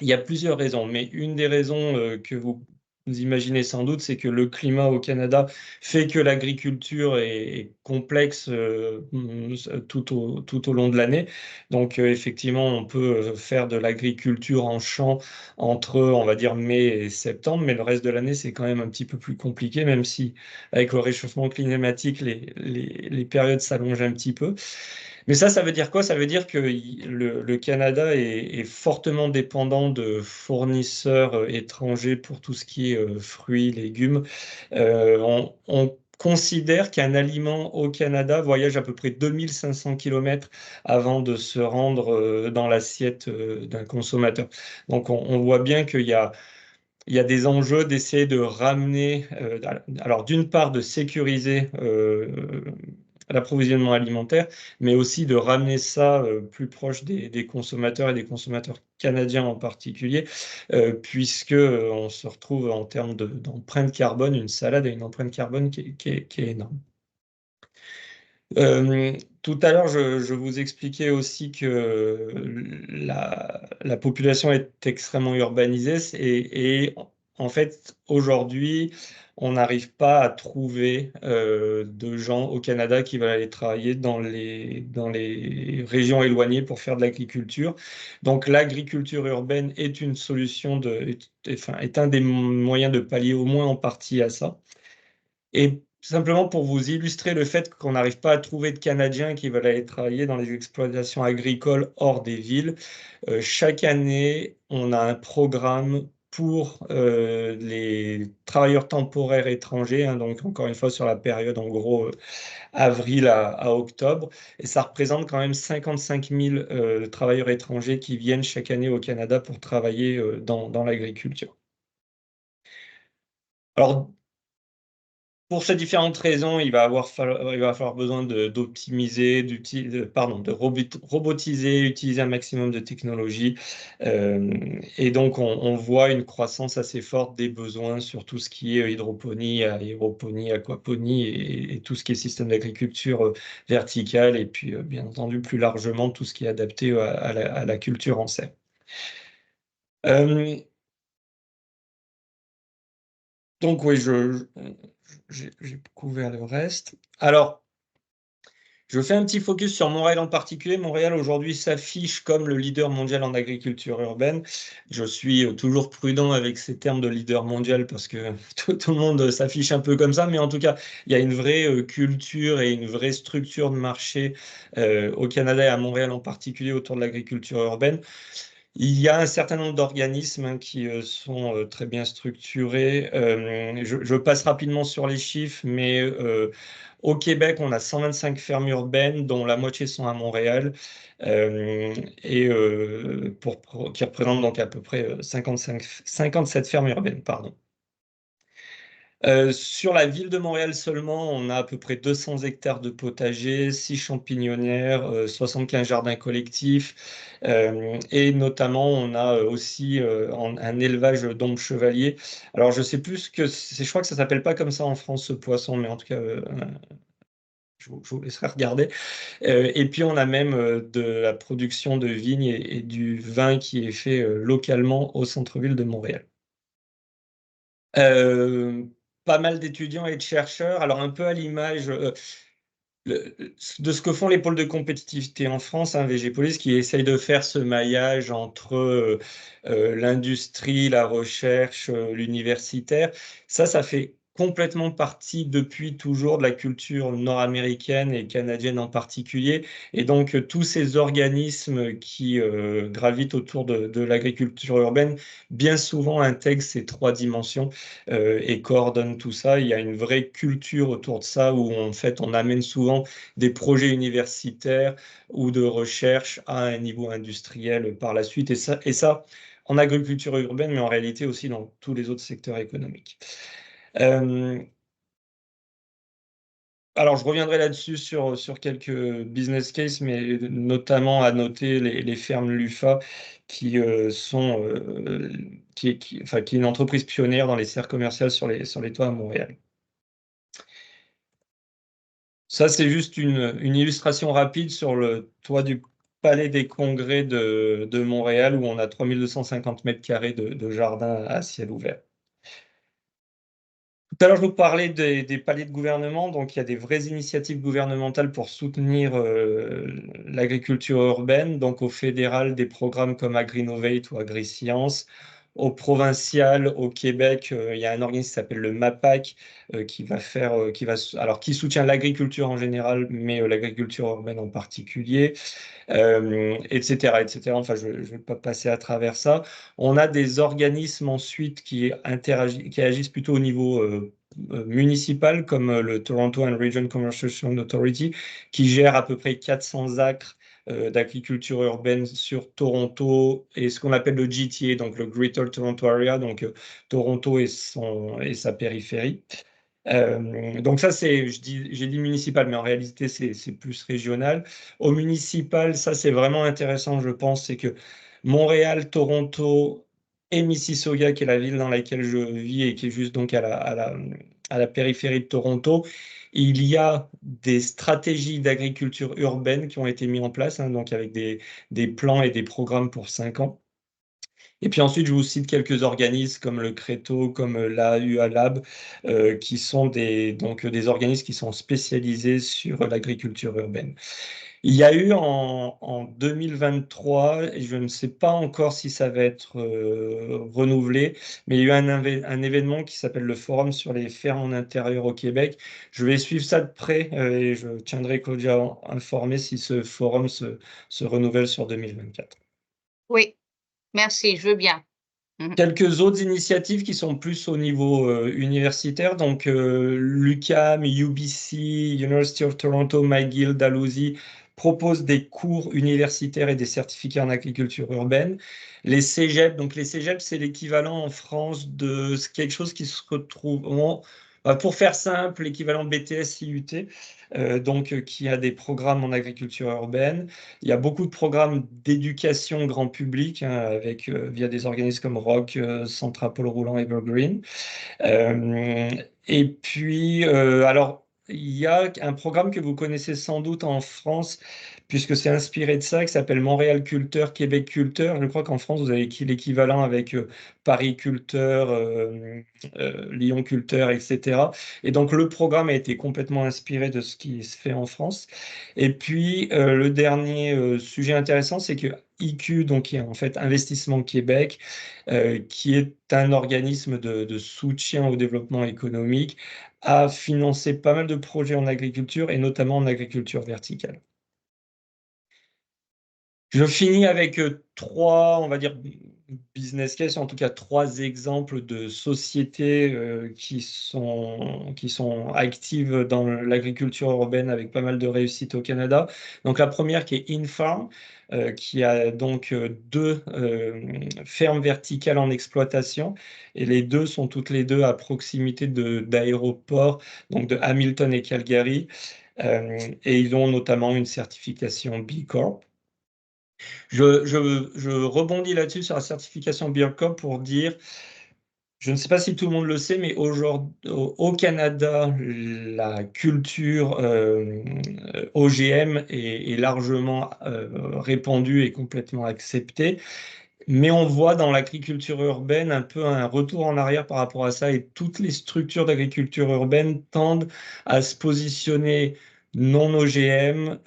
Il y a plusieurs raisons, mais une des raisons que vous imaginez sans doute, c'est que le climat au Canada fait que l'agriculture est complexe tout au long de l'année. Donc effectivement, on peut faire de l'agriculture en champ entre, on va dire, mai et septembre, mais le reste de l'année, c'est quand même un petit peu plus compliqué, même si avec le réchauffement climatique, les périodes s'allongent un petit peu. Mais ça veut dire quoi? Ça veut dire que le Canada est fortement dépendant de fournisseurs étrangers pour tout ce qui est fruits, légumes. On considère qu'un aliment au Canada voyage à peu près 2500 km avant de se rendre dans l'assiette d'un consommateur. Donc on voit bien qu'il y a des enjeux d'essayer de ramener, alors d'une part de sécuriser l'approvisionnement alimentaire, mais aussi de ramener ça plus proche des consommateurs et des consommateurs canadiens en particulier, puisque on se retrouve en termes d'empreinte carbone, une salade a une empreinte carbone qui est énorme. Tout à l'heure, je vous expliquais aussi que la population est extrêmement urbanisée et en fait, aujourd'hui, on n'arrive pas à trouver de gens au Canada qui veulent aller travailler dans les régions éloignées pour faire de l'agriculture. Donc, l'agriculture urbaine est une solution, est un des moyens de pallier au moins en partie à ça. Et simplement pour vous illustrer le fait qu'on n'arrive pas à trouver de Canadiens qui veulent aller travailler dans les exploitations agricoles hors des villes, chaque année, on a un programme pour les travailleurs temporaires étrangers, hein, donc encore une fois sur la période en gros avril à octobre, et ça représente quand même 55 000 travailleurs étrangers qui viennent chaque année au Canada pour travailler dans l'agriculture. Alors, pour ces différentes raisons, il va falloir besoin d'optimiser, de robotiser, utiliser un maximum de technologies. Et donc, on voit une croissance assez forte des besoins sur tout ce qui est hydroponie, aéroponie, aquaponie et tout ce qui est système d'agriculture verticale. Et puis, bien entendu, plus largement, tout ce qui est adapté à la culture en serre. Donc, oui, j'ai couvert le reste. Alors, je fais un petit focus sur Montréal en particulier. Montréal aujourd'hui s'affiche comme le leader mondial en agriculture urbaine. Je suis toujours prudent avec ces termes de leader mondial parce que tout le monde s'affiche un peu comme ça, mais en tout cas, il y a une vraie culture et une vraie structure de marché au Canada et à Montréal en particulier autour de l'agriculture urbaine. Il y a un certain nombre d'organismes qui sont très bien structurés. Je passe rapidement sur les chiffres, mais au Québec, on a 125 fermes urbaines, dont la moitié sont à Montréal, et qui représentent donc à peu près 57 fermes urbaines, pardon. Sur la ville de Montréal seulement, on a à peu près 200 hectares de potagers, 6 champignonnières, 75 jardins collectifs, et notamment on a aussi un élevage d'ombres chevaliers. Alors je sais plus que je crois que ça s'appelle pas comme ça en France ce poisson, mais en tout cas je vous laisserai regarder. Et puis on a même de la production de vignes et du vin qui est fait localement au centre-ville de Montréal. Pas mal d'étudiants et de chercheurs, alors un peu à l'image de ce que font les pôles de compétitivité en France, hein, VGPolis, qui essayent de faire ce maillage entre l'industrie, la recherche, l'universitaire. Ça fait complètement partie depuis toujours de la culture nord-américaine et canadienne en particulier. Et donc, tous ces organismes qui gravitent autour de l'agriculture urbaine, bien souvent intègrent ces trois dimensions et coordonnent tout ça. Il y a une vraie culture autour de ça où, en fait, on amène souvent des projets universitaires ou de recherche à un niveau industriel par la suite. Et ça en agriculture urbaine, mais en réalité aussi dans tous les autres secteurs économiques. Alors, je reviendrai là-dessus sur quelques business cases, mais notamment à noter les fermes LUFA qui enfin, qui est une entreprise pionnière dans les serres commerciales sur les toits à Montréal. Ça, c'est juste une illustration rapide sur le toit du Palais des Congrès de Montréal, où on a 3250 mètres carrés de jardin à ciel ouvert. Tout à l'heure, je vous parlais des paliers de gouvernement. Donc, il y a des vraies initiatives gouvernementales pour soutenir l'agriculture urbaine. Donc, au fédéral, des programmes comme AgriNovate ou AgriScience. Au provincial, au Québec, il y a un organisme qui s'appelle le MAPAC qui soutient l'agriculture en général, mais l'agriculture urbaine en particulier. Etc., etc. Enfin, je ne vais pas passer à travers ça. On a des organismes ensuite qui agissent plutôt au niveau municipal, comme le Toronto and Region Commercial Authority, qui gère à peu près 400 acres d'agriculture urbaine sur Toronto et ce qu'on appelle le GTA, donc le Greater Toronto Area, donc Toronto et sa périphérie. Donc ça, j'ai dit municipal, mais en réalité, c'est plus régional. Au municipal, ça, c'est vraiment intéressant, je pense, c'est que Montréal, Toronto et Mississauga, qui est la ville dans laquelle je vis et qui est juste donc à la périphérie de Toronto, il y a des stratégies d'agriculture urbaine qui ont été mises en place, hein, donc avec des plans et des programmes pour 5 ans. Et puis ensuite, je vous cite quelques organismes comme le CRETO, comme l'AUA Lab, qui sont donc, des organismes qui sont spécialisés sur l'agriculture urbaine. Il y a eu en 2023, et je ne sais pas encore si ça va être renouvelé, mais il y a eu un événement qui s'appelle le Forum sur les fermes en intérieur au Québec. Je vais suivre ça de près et je tiendrai Claudia informée si ce forum se renouvelle sur 2024. Oui, merci, je veux bien. Quelques autres initiatives qui sont plus au niveau universitaire, donc l'UQAM, UBC, University of Toronto, McGill, Dalhousie proposent des cours universitaires et des certificats en agriculture urbaine. Les cégeps, donc les cégeps, c'est l'équivalent en France de quelque chose qui se retrouve, pour faire simple, l'équivalent BTS IUT, donc qui a des programmes en agriculture urbaine. Il y a beaucoup de programmes d'éducation grand public, hein, via des organismes comme ROC, Centre Pôle Roulant, Evergreen. Et puis, alors, il y a un programme que vous connaissez sans doute en France, puisque c'est inspiré de ça, qui s'appelle Montréal Culteur, Québec Culteur. Je crois qu'en France, vous avez l'équivalent avec Paris Culteur, Lyon Culteur, etc. Et donc, le programme a été complètement inspiré de ce qui se fait en France. Et puis, le dernier sujet intéressant, c'est que IQ, donc qui est en fait Investissement Québec, qui est un organisme de soutien au développement économique, a financé pas mal de projets en agriculture et notamment en agriculture verticale. Je finis avec trois, on va dire, business case, en tout cas 3 exemples de sociétés qui sont actives dans l'agriculture urbaine avec pas mal de réussite au Canada. Donc la première qui est InFarm, qui a donc 2 fermes verticales en exploitation, et les deux sont toutes les deux à proximité d'aéroports, donc de Hamilton et Calgary, et ils ont notamment une certification B Corp. Je rebondis là-dessus sur la certification BIRCOM pour dire, je ne sais pas si tout le monde le sait, mais aujourd'hui, au Canada, la culture OGM est largement répandue et complètement acceptée. Mais on voit dans l'agriculture urbaine un peu un retour en arrière par rapport à ça, et toutes les structures d'agriculture urbaine tendent à se positionner non OGM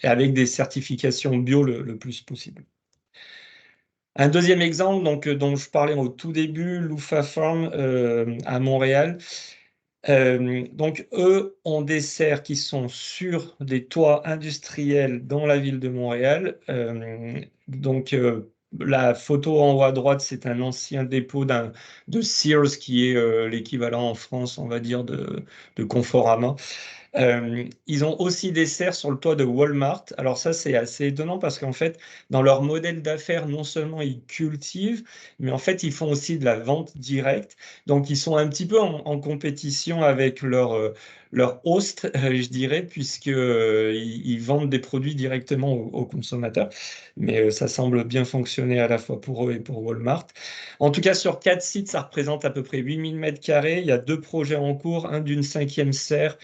et avec des certifications bio le plus possible. Un deuxième exemple, donc, dont je parlais au tout début, Loufa Farm à Montréal. Donc, eux ont des serres qui sont sur des toits industriels dans la ville de Montréal. Donc, la photo en haut à droite, c'est un ancien dépôt de Sears, qui est l'équivalent en France, on va dire, de Conforama. Ils ont aussi des serres sur le toit de Walmart. Alors ça, c'est assez étonnant parce qu'en fait, dans leur modèle d'affaires, non seulement ils cultivent, mais en fait, ils font aussi de la vente directe. Donc, ils sont un petit peu en compétition avec leur host, je dirais, puisque ils vendent des produits directement aux consommateurs. Mais ça semble bien fonctionner à la fois pour eux et pour Walmart. En tout cas, sur 4 sites, ça représente à peu près 8000 mètres carrés. Il y a 2 projets en cours, un d'une 5e serre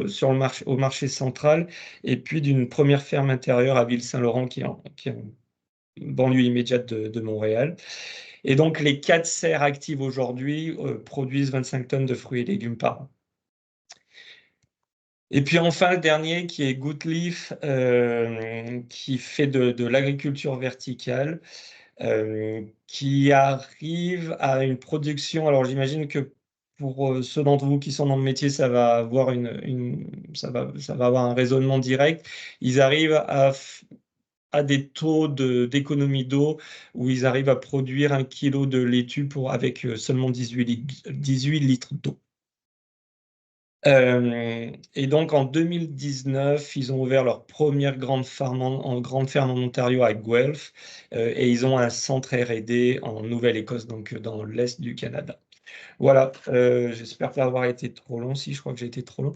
sur au marché central, et puis d'une première ferme intérieure à Ville-Saint-Laurent, qui est en banlieue immédiate de Montréal. Et donc, les 4 serres actives aujourd'hui produisent 25 tonnes de fruits et légumes par an. Et puis enfin, le dernier qui est Goodleaf, qui fait de l'agriculture verticale, qui arrive à une production. Alors j'imagine que pour ceux d'entre vous qui sont dans le métier, ça va avoir ça va avoir un raisonnement direct. Ils arrivent à des taux d'économie d'eau où ils arrivent à produire 1 kilo de laitue avec seulement 18 litres d'eau. Et donc en 2019, ils ont ouvert leur première grande ferme en Ontario à Guelph, et ils ont un centre R&D en Nouvelle-Écosse, donc dans l'est du Canada. Voilà, j'espère pas avoir été trop long, si je crois que j'ai été trop long.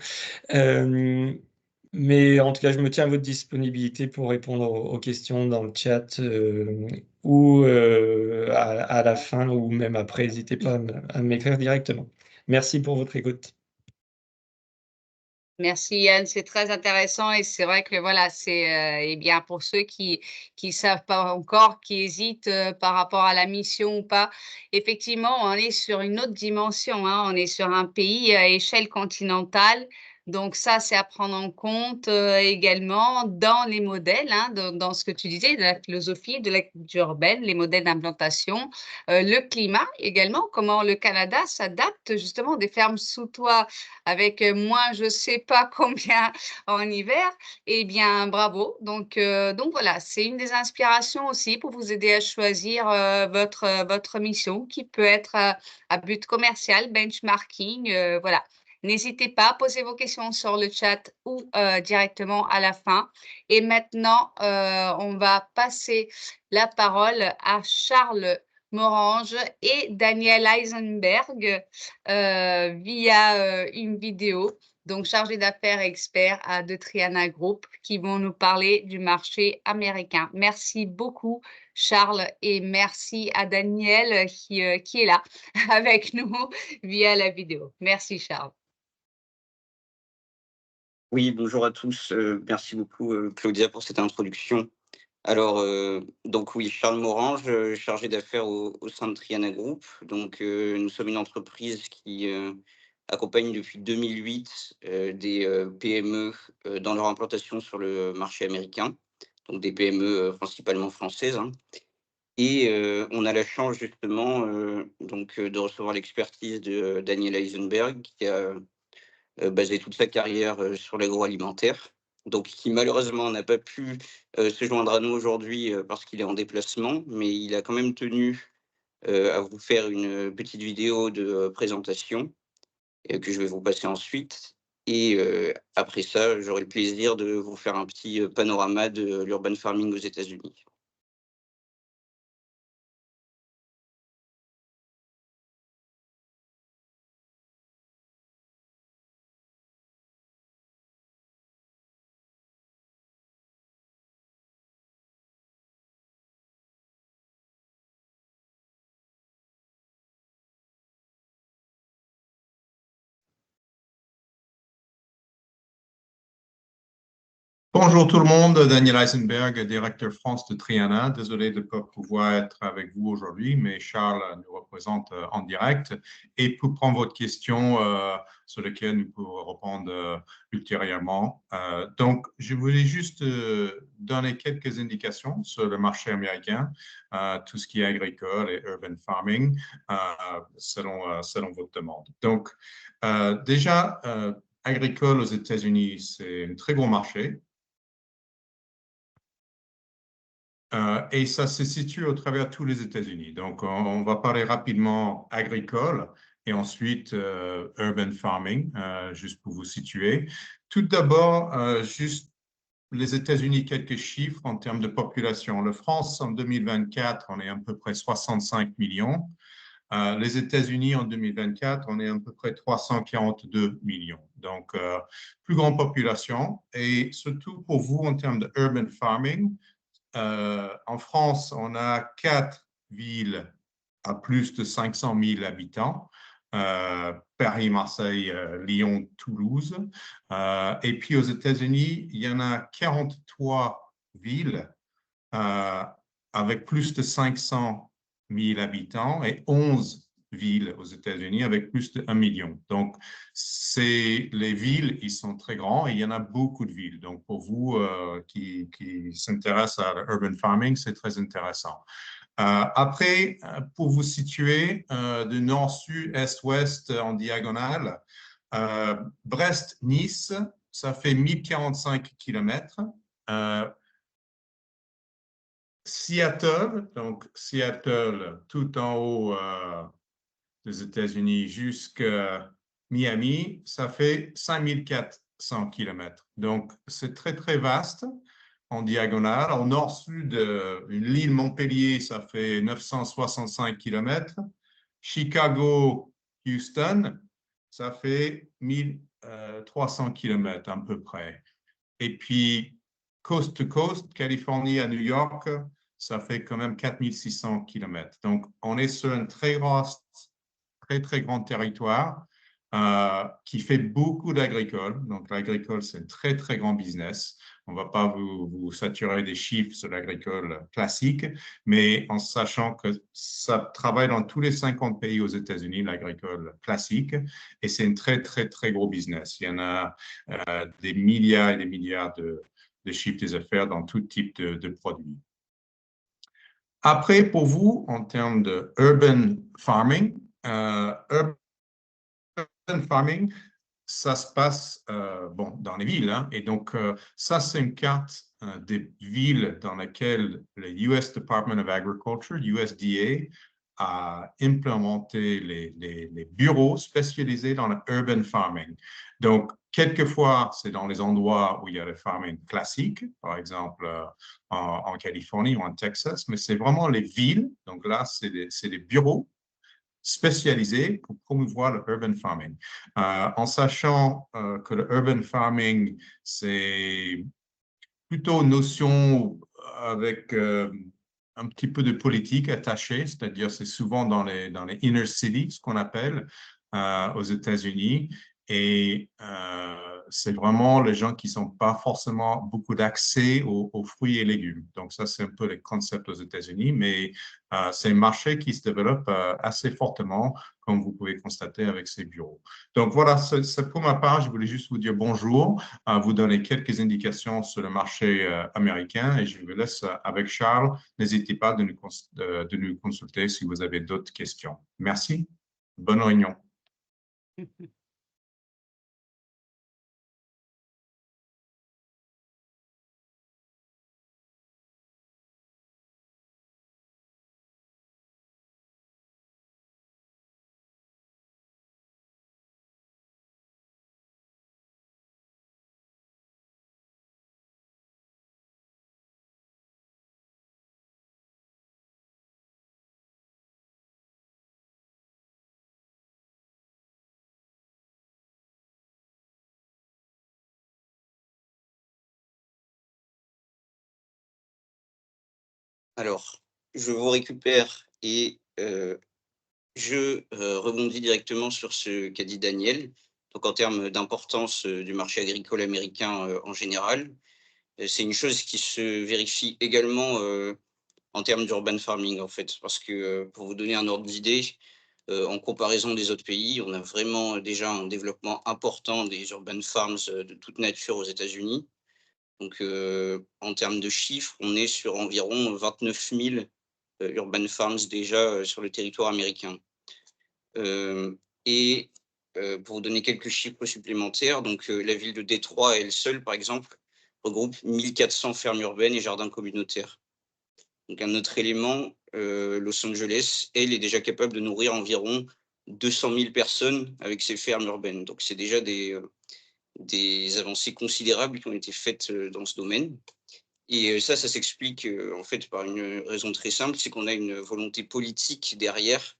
Mais en tout cas, je me tiens à votre disponibilité pour répondre aux questions dans le chat, ou à la fin, ou même après. N'hésitez pas à m'écrire directement. Merci pour votre écoute. Merci Yann, c'est très intéressant et c'est vrai que voilà, c'est eh bien pour ceux qui savent pas encore, qui hésitent par rapport à la mission ou pas. Effectivement, on est sur une autre dimension, hein, on est sur un pays à échelle continentale. Donc ça, c'est à prendre en compte également dans les modèles, hein, dans ce que tu disais, de la philosophie, de la culture urbaine, les modèles d'implantation, le climat également, comment le Canada s'adapte justement des fermes sous toit avec moins je sais pas combien en hiver, eh bien bravo. Donc voilà, c'est une des inspirations aussi pour vous aider à choisir votre mission qui peut être à but commercial, benchmarking, voilà. N'hésitez pas à poser vos questions sur le chat ou directement à la fin. Et maintenant, on va passer la parole à Charles Morange et Daniel Eisenberg via une vidéo, donc chargé d'affaires experts à De Triana Group, qui vont nous parler du marché américain. Merci beaucoup, Charles, et merci à Daniel qui est là avec nous via la vidéo. Merci, Charles. Oui, bonjour à tous. Merci beaucoup, Claudia, pour cette introduction. Alors, donc oui, Charles Morange, chargé d'affaires au sein de Triana Group. Donc, nous sommes une entreprise qui accompagne depuis 2008 des PME dans leur implantation sur le marché américain, donc des PME principalement françaises, hein. Et on a la chance justement de recevoir l'expertise de Daniel Eisenberg, qui a basé toute sa carrière sur l'agroalimentaire, donc qui malheureusement n'a pas pu se joindre à nous aujourd'hui parce qu'il est en déplacement, mais il a quand même tenu à vous faire une petite vidéo de présentation que je vais vous passer ensuite. Et après ça, j'aurai le plaisir de vous faire un petit panorama de l'urban farming aux États-Unis. Bonjour tout le monde, Daniel Eisenberg, directeur France de Triana. Désolé de ne pas pouvoir être avec vous aujourd'hui, mais Charles nous représente en direct. Et pour prendre votre question sur laquelle nous pourrons répondre ultérieurement. Donc, je voulais juste donner quelques indications sur le marché américain, tout ce qui est agricole et urban farming, selon votre demande. Donc, déjà, agricole aux États-Unis, c'est un très gros marché. Et ça se situe au travers de tous les États-Unis. Donc, on va parler rapidement agricole et ensuite urban farming, juste pour vous situer. Tout d'abord, juste les États-Unis, quelques chiffres en termes de population. La France, en 2024, on est à peu près 65 millions. Les États-Unis, en 2024, on est à peu près 342 millions. Donc, plus grande population. Et surtout pour vous, en termes de urban farming, en France, on a 4 villes à plus de 500 000 habitants. Paris, Marseille, Lyon, Toulouse. Et puis aux États-Unis, il y en a 43 villes avec plus de 500 000 habitants et 11 villes aux États-Unis avec plus de 1 million. Donc, les villes, ils sont très grands et il y en a beaucoup de villes. Donc, pour vous qui s'intéressent à l'urban farming, c'est très intéressant. Après, pour vous situer de nord-sud, est-ouest en diagonale, Brest-Nice, ça fait 1045 km. Seattle, donc Seattle tout en haut des États-Unis jusqu'à Miami, ça fait 5400 km. Donc, c'est très, très vaste en diagonale. Au nord-sud, l'île Montpellier, ça fait 965 km. Chicago, Houston, ça fait 1300 km à peu près. Et puis, coast to coast, Californie à New York, ça fait quand même 4600 km. Donc, on est sur un très, très grand territoire qui fait beaucoup d'agricole. Donc, l'agricole, c'est un très, très grand business. On ne va pas vous saturer des chiffres sur l'agricole classique, mais en sachant que ça travaille dans tous les 50 pays aux États-Unis, l'agricole classique, et c'est un très, très, très gros business. Il y en a des milliards et des milliards de chiffres des affaires dans tout type de produits. Après, pour vous, en termes de urban farming, urban farming, ça se passe dans les villes. Hein, et donc, ça, c'est une carte des villes dans lesquelles le US Department of Agriculture, USDA, a implémenté les bureaux spécialisés dans le urban farming. Donc, quelquefois, c'est dans les endroits où il y a le farming classique, par exemple en Californie ou en Texas, mais c'est vraiment les villes. Donc là, c'est des bureaux spécialisés pour promouvoir le urban farming. En sachant que le urban farming, c'est plutôt une notion avec un petit peu de politique attachée, c'est-à-dire c'est souvent dans les inner cities, ce qu'on appelle aux États-Unis, et c'est vraiment les gens qui n'ont pas forcément beaucoup d'accès aux fruits et légumes. Donc ça, c'est un peu les concepts aux États-Unis, mais c'est un marché qui se développe assez fortement, comme vous pouvez constater avec ces bureaux. Donc voilà, c'est pour ma part, je voulais juste vous dire bonjour, vous donner quelques indications sur le marché américain et je vous laisse avec Charles. N'hésitez pas de nous consulter si vous avez d'autres questions. Merci. Bonne réunion. Alors, je vous récupère et je rebondis directement sur ce qu'a dit Daniel. Donc, en termes d'importance du marché agricole américain en général, c'est une chose qui se vérifie également en termes d'urban farming, en fait, parce que pour vous donner un ordre d'idée, en comparaison des autres pays, on a vraiment déjà un développement important des urban farms de toute nature aux États-Unis. Donc, en termes de chiffres, on est sur environ 29 000 urban farms déjà sur le territoire américain. Et pour vous donner quelques chiffres supplémentaires, donc la ville de Détroit, elle seule, par exemple, regroupe 1400 fermes urbaines et jardins communautaires. Donc un autre élément, Los Angeles, elle, est déjà capable de nourrir environ 200 000 personnes avec ses fermes urbaines. Donc c'est déjà des avancées considérables qui ont été faites dans ce domaine. Et ça s'explique en fait par une raison très simple, c'est qu'on a une volonté politique derrière,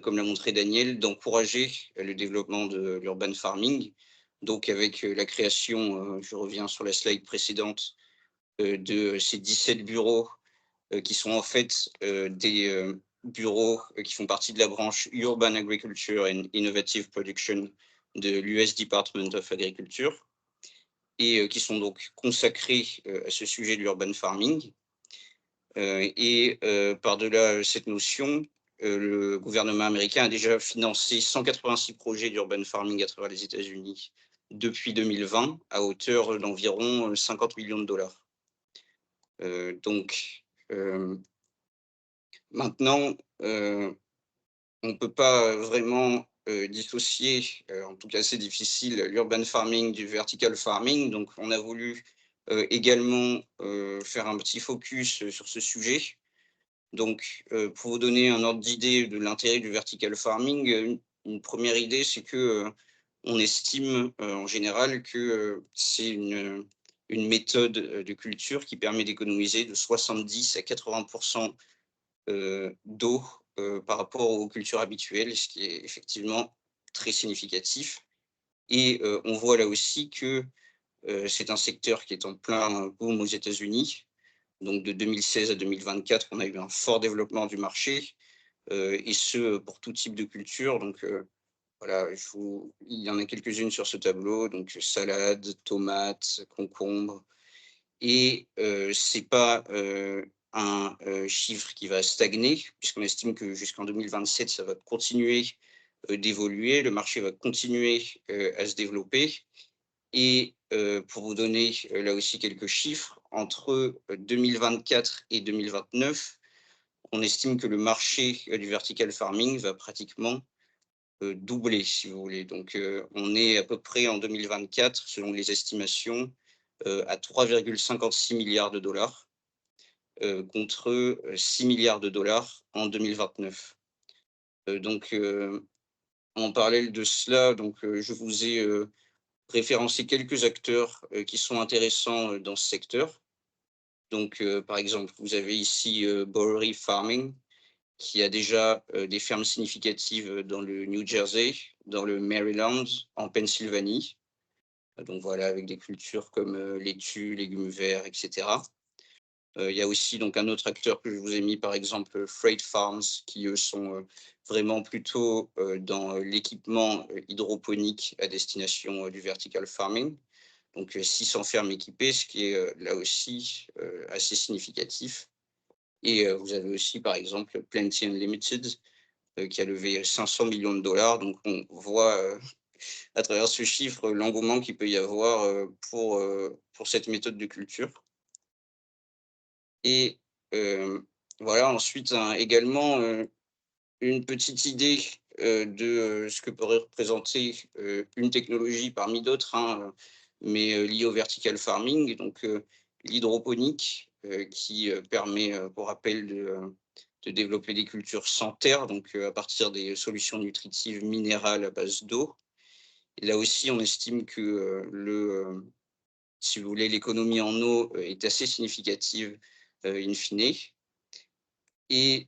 comme l'a montré Daniel, d'encourager le développement de l'urban farming. Donc avec la création, je reviens sur la slide précédente, de ces 17 bureaux qui sont en fait des bureaux qui font partie de la branche Urban Agriculture and Innovative Production de l'US Department of Agriculture, et qui sont donc consacrés à ce sujet de l'urban farming. Et par-delà cette notion, le gouvernement américain a déjà financé 186 projets d'urban farming à travers les États-Unis depuis 2020 à hauteur d'environ 50 millions de dollars. Donc, maintenant, on ne peut pas vraiment dissocier, en tout cas c'est difficile, l'urban farming du vertical farming. Donc on a voulu également faire un petit focus sur ce sujet. Donc pour vous donner un ordre d'idée de l'intérêt du vertical farming, une première idée, c'est que on estime en général que c'est une méthode de culture qui permet d'économiser de 70 à 80% d'eau par rapport aux cultures habituelles, ce qui est effectivement très significatif. Et on voit là aussi que c'est un secteur qui est en plein boom aux États-Unis. Donc de 2016 à 2024, on a eu un fort développement du marché, et ce pour tout type de culture. Donc voilà, il y en a quelques-unes sur ce tableau, donc salade, tomates, concombres. Et c'est pas un chiffre qui va stagner, puisqu'on estime que jusqu'en 2027, ça va continuer d'évoluer, le marché va continuer à se développer. Et pour vous donner là aussi quelques chiffres, entre 2024 et 2029, on estime que le marché du vertical farming va pratiquement doubler, si vous voulez. Donc on est à peu près en 2024, selon les estimations, à 3,56 milliards de dollars. Contre 6 milliards de dollars en 2029. Donc, en parallèle de cela, donc, je vous ai référencé quelques acteurs qui sont intéressants dans ce secteur. Donc, par exemple, vous avez ici Bowery Farming, qui a déjà des fermes significatives dans le New Jersey, dans le Maryland, en Pennsylvanie. Donc voilà, avec des cultures comme laitue, légumes verts, etc. Il y a aussi donc un autre acteur que je vous ai mis, par exemple Freight Farms, qui eux sont vraiment plutôt dans l'équipement hydroponique à destination du vertical farming. Donc 600 fermes équipées, ce qui est là aussi assez significatif. Et vous avez aussi par exemple Plenty Unlimited, qui a levé 500 millions de dollars. Donc on voit à travers ce chiffre l'engouement qu'il peut y avoir pour cette méthode de culture. Et voilà, ensuite, également, une petite idée de ce que pourrait représenter une technologie parmi d'autres, hein, mais liée au vertical farming, donc l'hydroponique, qui permet, pour rappel, de développer des cultures sans terre, donc à partir des solutions nutritives minérales à base d'eau. Et là aussi, on estime que si vous voulez, l'économie en eau est assez significative in fine. Et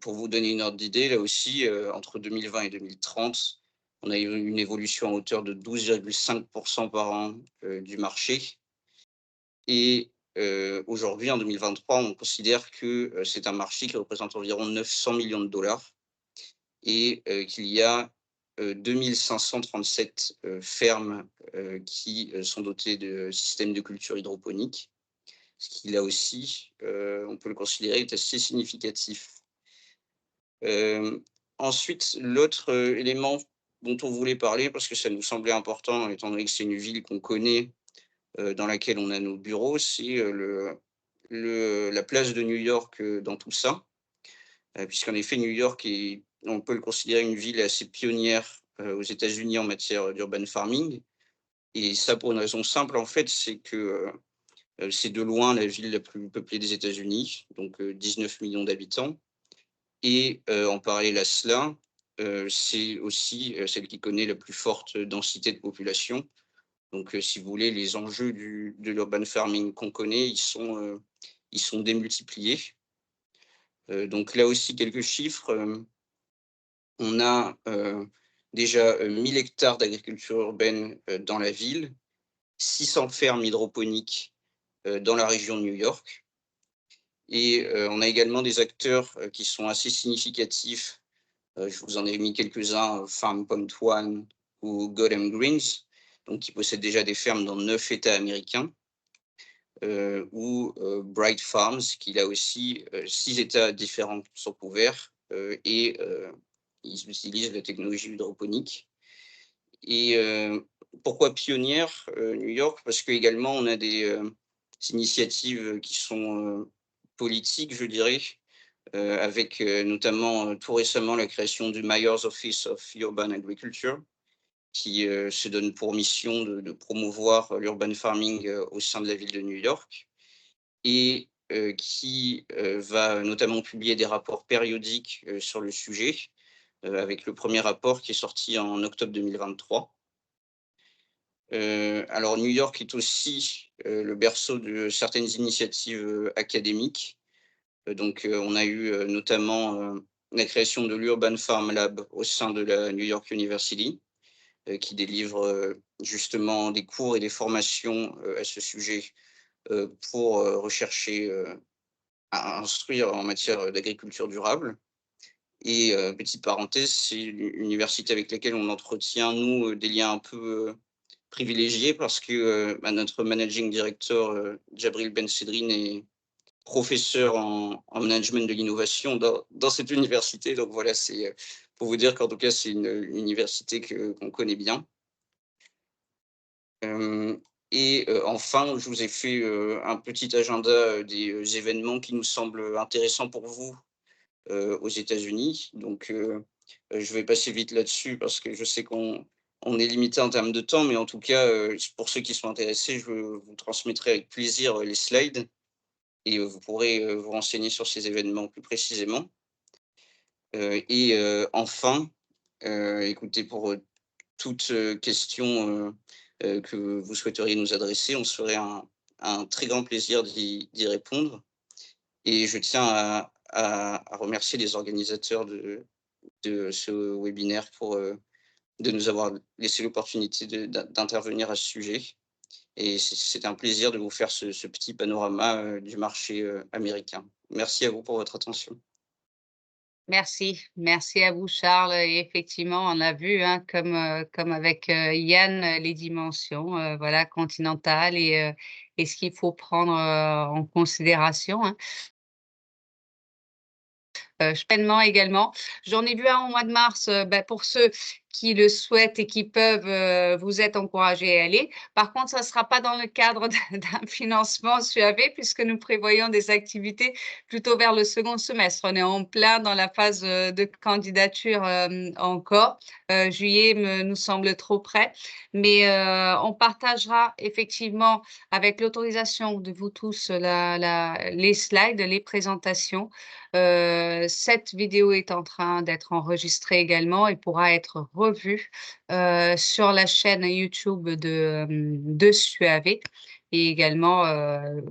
pour vous donner une ordre d'idée, là aussi, entre 2020 et 2030, on a eu une évolution à hauteur de 12,5% par an du marché. Et aujourd'hui, en 2023, on considère que c'est un marché qui représente environ 900 millions de dollars et qu'il y a 2537 fermes qui sont dotées de systèmes de culture hydroponique. ce qui là aussi, on peut le considérer, est assez significatif. Ensuite, l'autre élément dont on voulait parler, parce que ça nous semblait important, étant donné que c'est une ville qu'on connaît, dans laquelle on a nos bureaux, c'est la place de New York dans tout ça. Puisqu'en effet, New York on peut le considérer une ville assez pionnière aux États-Unis en matière d'urban farming. Et ça, pour une raison simple, en fait, c'est que c'est de loin la ville la plus peuplée des États-Unis, donc 19 millions d'habitants. Et en parallèle à cela, c'est aussi celle qui connaît la plus forte densité de population. Donc, si vous voulez, les enjeux de l'urban farming qu'on connaît, ils sont démultipliés. Donc là aussi, quelques chiffres. On a déjà 1000 hectares d'agriculture urbaine dans la ville, 600 fermes hydroponiques dans la région de New York. Et on a également des acteurs qui sont assez significatifs. Je vous en ai mis quelques-uns, Farm Point One ou Gotham Greens, donc qui possèdent déjà des fermes dans 9 États américains, ou Bright Farms, qui là aussi 6 États différents sont couverts, et ils utilisent la technologie hydroponique. Et pourquoi pionnière New York? Parce qu'également on a des initiatives qui sont politiques, je dirais, avec notamment tout récemment la création du Mayor's Office of Urban Agriculture, qui se donne pour mission de promouvoir l'urban farming au sein de la ville de New York, et qui va notamment publier des rapports périodiques sur le sujet, avec le premier rapport qui est sorti en octobre 2023. Alors New York est aussi le berceau de certaines initiatives académiques. Donc on a eu notamment la création de l'Urban Farm Lab au sein de la New York University, qui délivre justement des cours et des formations à ce sujet pour rechercher à instruire en matière d'agriculture durable. Et petite parenthèse, c'est une université avec laquelle on entretient, nous, des liens un peu privilégiés, parce que notre managing director, Djabril Ben Sedrine, est professeur en management de l'innovation dans cette université. Donc voilà, c'est pour vous dire qu'en tout cas, c'est une université qu'on connaît bien. Et enfin, je vous ai fait un petit agenda des événements qui nous semblent intéressants pour vous aux États-Unis. Donc, je vais passer vite là-dessus parce que je sais qu'on est limité en termes de temps, mais en tout cas, pour ceux qui sont intéressés, je vous transmettrai avec plaisir les slides, et vous pourrez vous renseigner sur ces événements plus précisément. Et enfin, écoutez, pour toute question que vous souhaiteriez nous adresser, on se ferait un très grand plaisir d'y répondre. Et je tiens à remercier les organisateurs de ce webinaire de nous avoir laissé l'opportunité d'intervenir à ce sujet. Et c'est un plaisir de vous faire ce petit panorama du marché américain. Merci à vous pour votre attention. Merci à vous, Charles. Et effectivement, on a vu, hein, comme avec Yann, les dimensions, voilà, continentales, et ce qu'il faut prendre en considération, hein. Pleinement également. J'en ai vu un au mois de mars, pour ceux qui le souhaitent et qui peuvent, vous êtes encouragés à aller. Par contre, ça ne sera pas dans le cadre d'un financement SUAV, puisque nous prévoyons des activités plutôt vers le second semestre. On est en plein dans la phase de candidature encore. Juillet nous semble trop près, mais on partagera effectivement, avec l'autorisation de vous tous, les slides, les présentations. Cette vidéo est en train d'être enregistrée également et pourra être revue sur la chaîne YouTube de SUAV. Et également,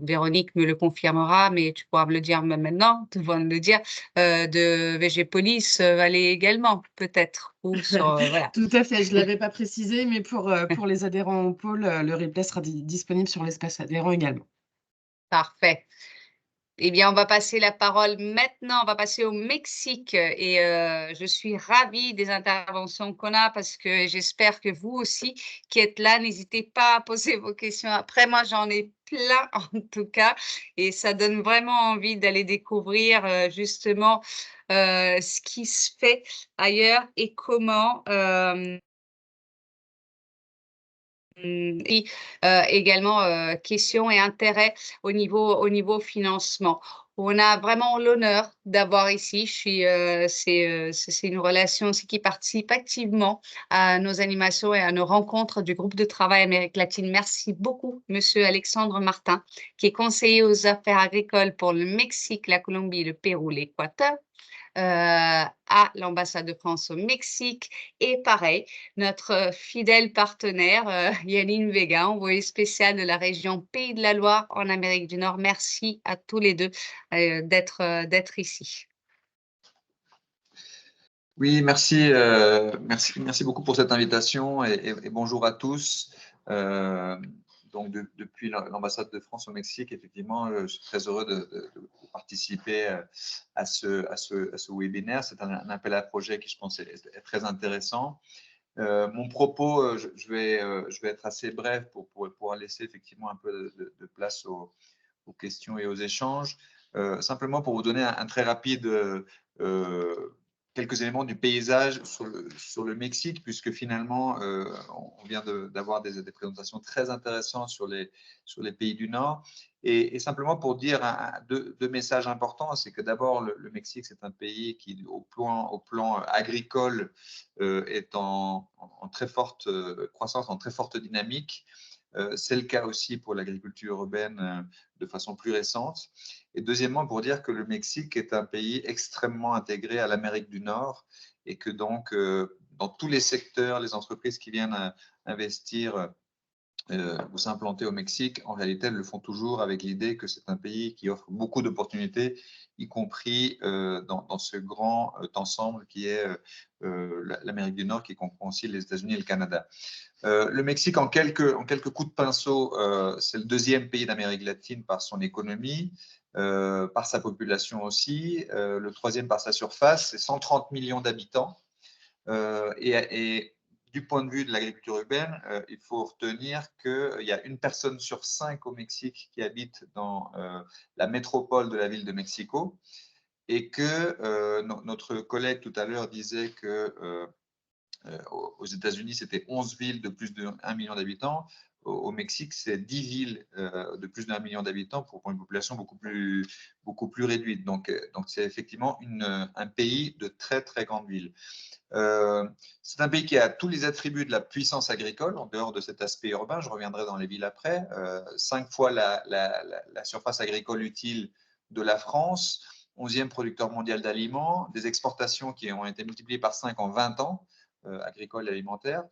Véronique me le confirmera, mais tu pourras me le dire même maintenant, tu vas me le dire, de VG Police allez également, peut-être. Ou sur, voilà. Tout à fait, je ne l'avais pas précisé, mais pour les adhérents au pôle, le replay sera disponible sur l'espace adhérent également. Parfait. Eh bien, on va passer la parole maintenant, on va passer au Mexique, et je suis ravie des interventions qu'on a, parce que j'espère que vous aussi qui êtes là, n'hésitez pas à poser vos questions. Après, moi, j'en ai plein en tout cas et ça donne vraiment envie d'aller découvrir, justement, ce qui se fait ailleurs et comment, et également, questions et intérêts au niveau financement. On a vraiment l'honneur d'avoir ici, c'est une relation aussi qui participe activement à nos animations et à nos rencontres du groupe de travail Amérique latine. Merci beaucoup, monsieur Alexandre Martin, qui est conseiller aux affaires agricoles pour le Mexique, la Colombie, le Pérou, l'Équateur. À l'ambassade de France au Mexique et pareil, notre fidèle partenaire, Yanine Vega, envoyée spéciale de la région Pays de la Loire en Amérique du Nord. Merci à tous les 2, d'être ici. Oui, merci, merci beaucoup pour cette invitation et bonjour à tous. Donc, depuis l'ambassade de France au Mexique, effectivement, je suis très heureux de participer à ce webinaire. C'est un appel à projet qui, je pense, est très intéressant. Mon propos, je vais être assez bref pour pouvoir laisser effectivement un peu de place aux questions et aux échanges. Simplement pour vous donner un très rapide quelques éléments du paysage sur le Mexique, puisque finalement, on vient d'avoir des présentations très intéressantes sur les pays du Nord. Et simplement pour dire deux messages importants, c'est que d'abord, le Mexique, c'est un pays qui, au plan agricole, est en très forte croissance, en très forte dynamique. C'est le cas aussi pour l'agriculture urbaine de façon plus récente. Et deuxièmement, pour dire que le Mexique est un pays extrêmement intégré à l'Amérique du Nord et que donc, dans tous les secteurs, les entreprises qui viennent investir ou s'implanter au Mexique, en réalité, elles le font toujours avec l'idée que c'est un pays qui offre beaucoup d'opportunités, y compris dans ce grand ensemble qui est l'Amérique du Nord, qui comprend aussi les États-Unis et le Canada. Le Mexique, en quelques coups de pinceau, c'est le deuxième pays d'Amérique latine par son économie, par sa population aussi, le troisième par sa surface, c'est 130 millions d'habitants. Et du point de vue de l'agriculture urbaine, il faut retenir qu'il y a une personne sur 5 au Mexique qui habite dans la métropole de la ville de Mexico, et que notre collègue tout à l'heure disait que aux États-Unis, c'était 11 villes de plus de 1 million d'habitants. Au Mexique, c'est 10 villes de plus d'1 million d'habitants pour une population beaucoup plus réduite. Donc c'est effectivement un pays de très, très grandes villes. C'est un pays qui a tous les attributs de la puissance agricole, en dehors de cet aspect urbain. Je reviendrai dans les villes après. 5 fois la surface agricole utile de la France, 11e producteur mondial d'aliments, des exportations qui ont été multipliées par 5 en 20 ans. Agricole et alimentaire,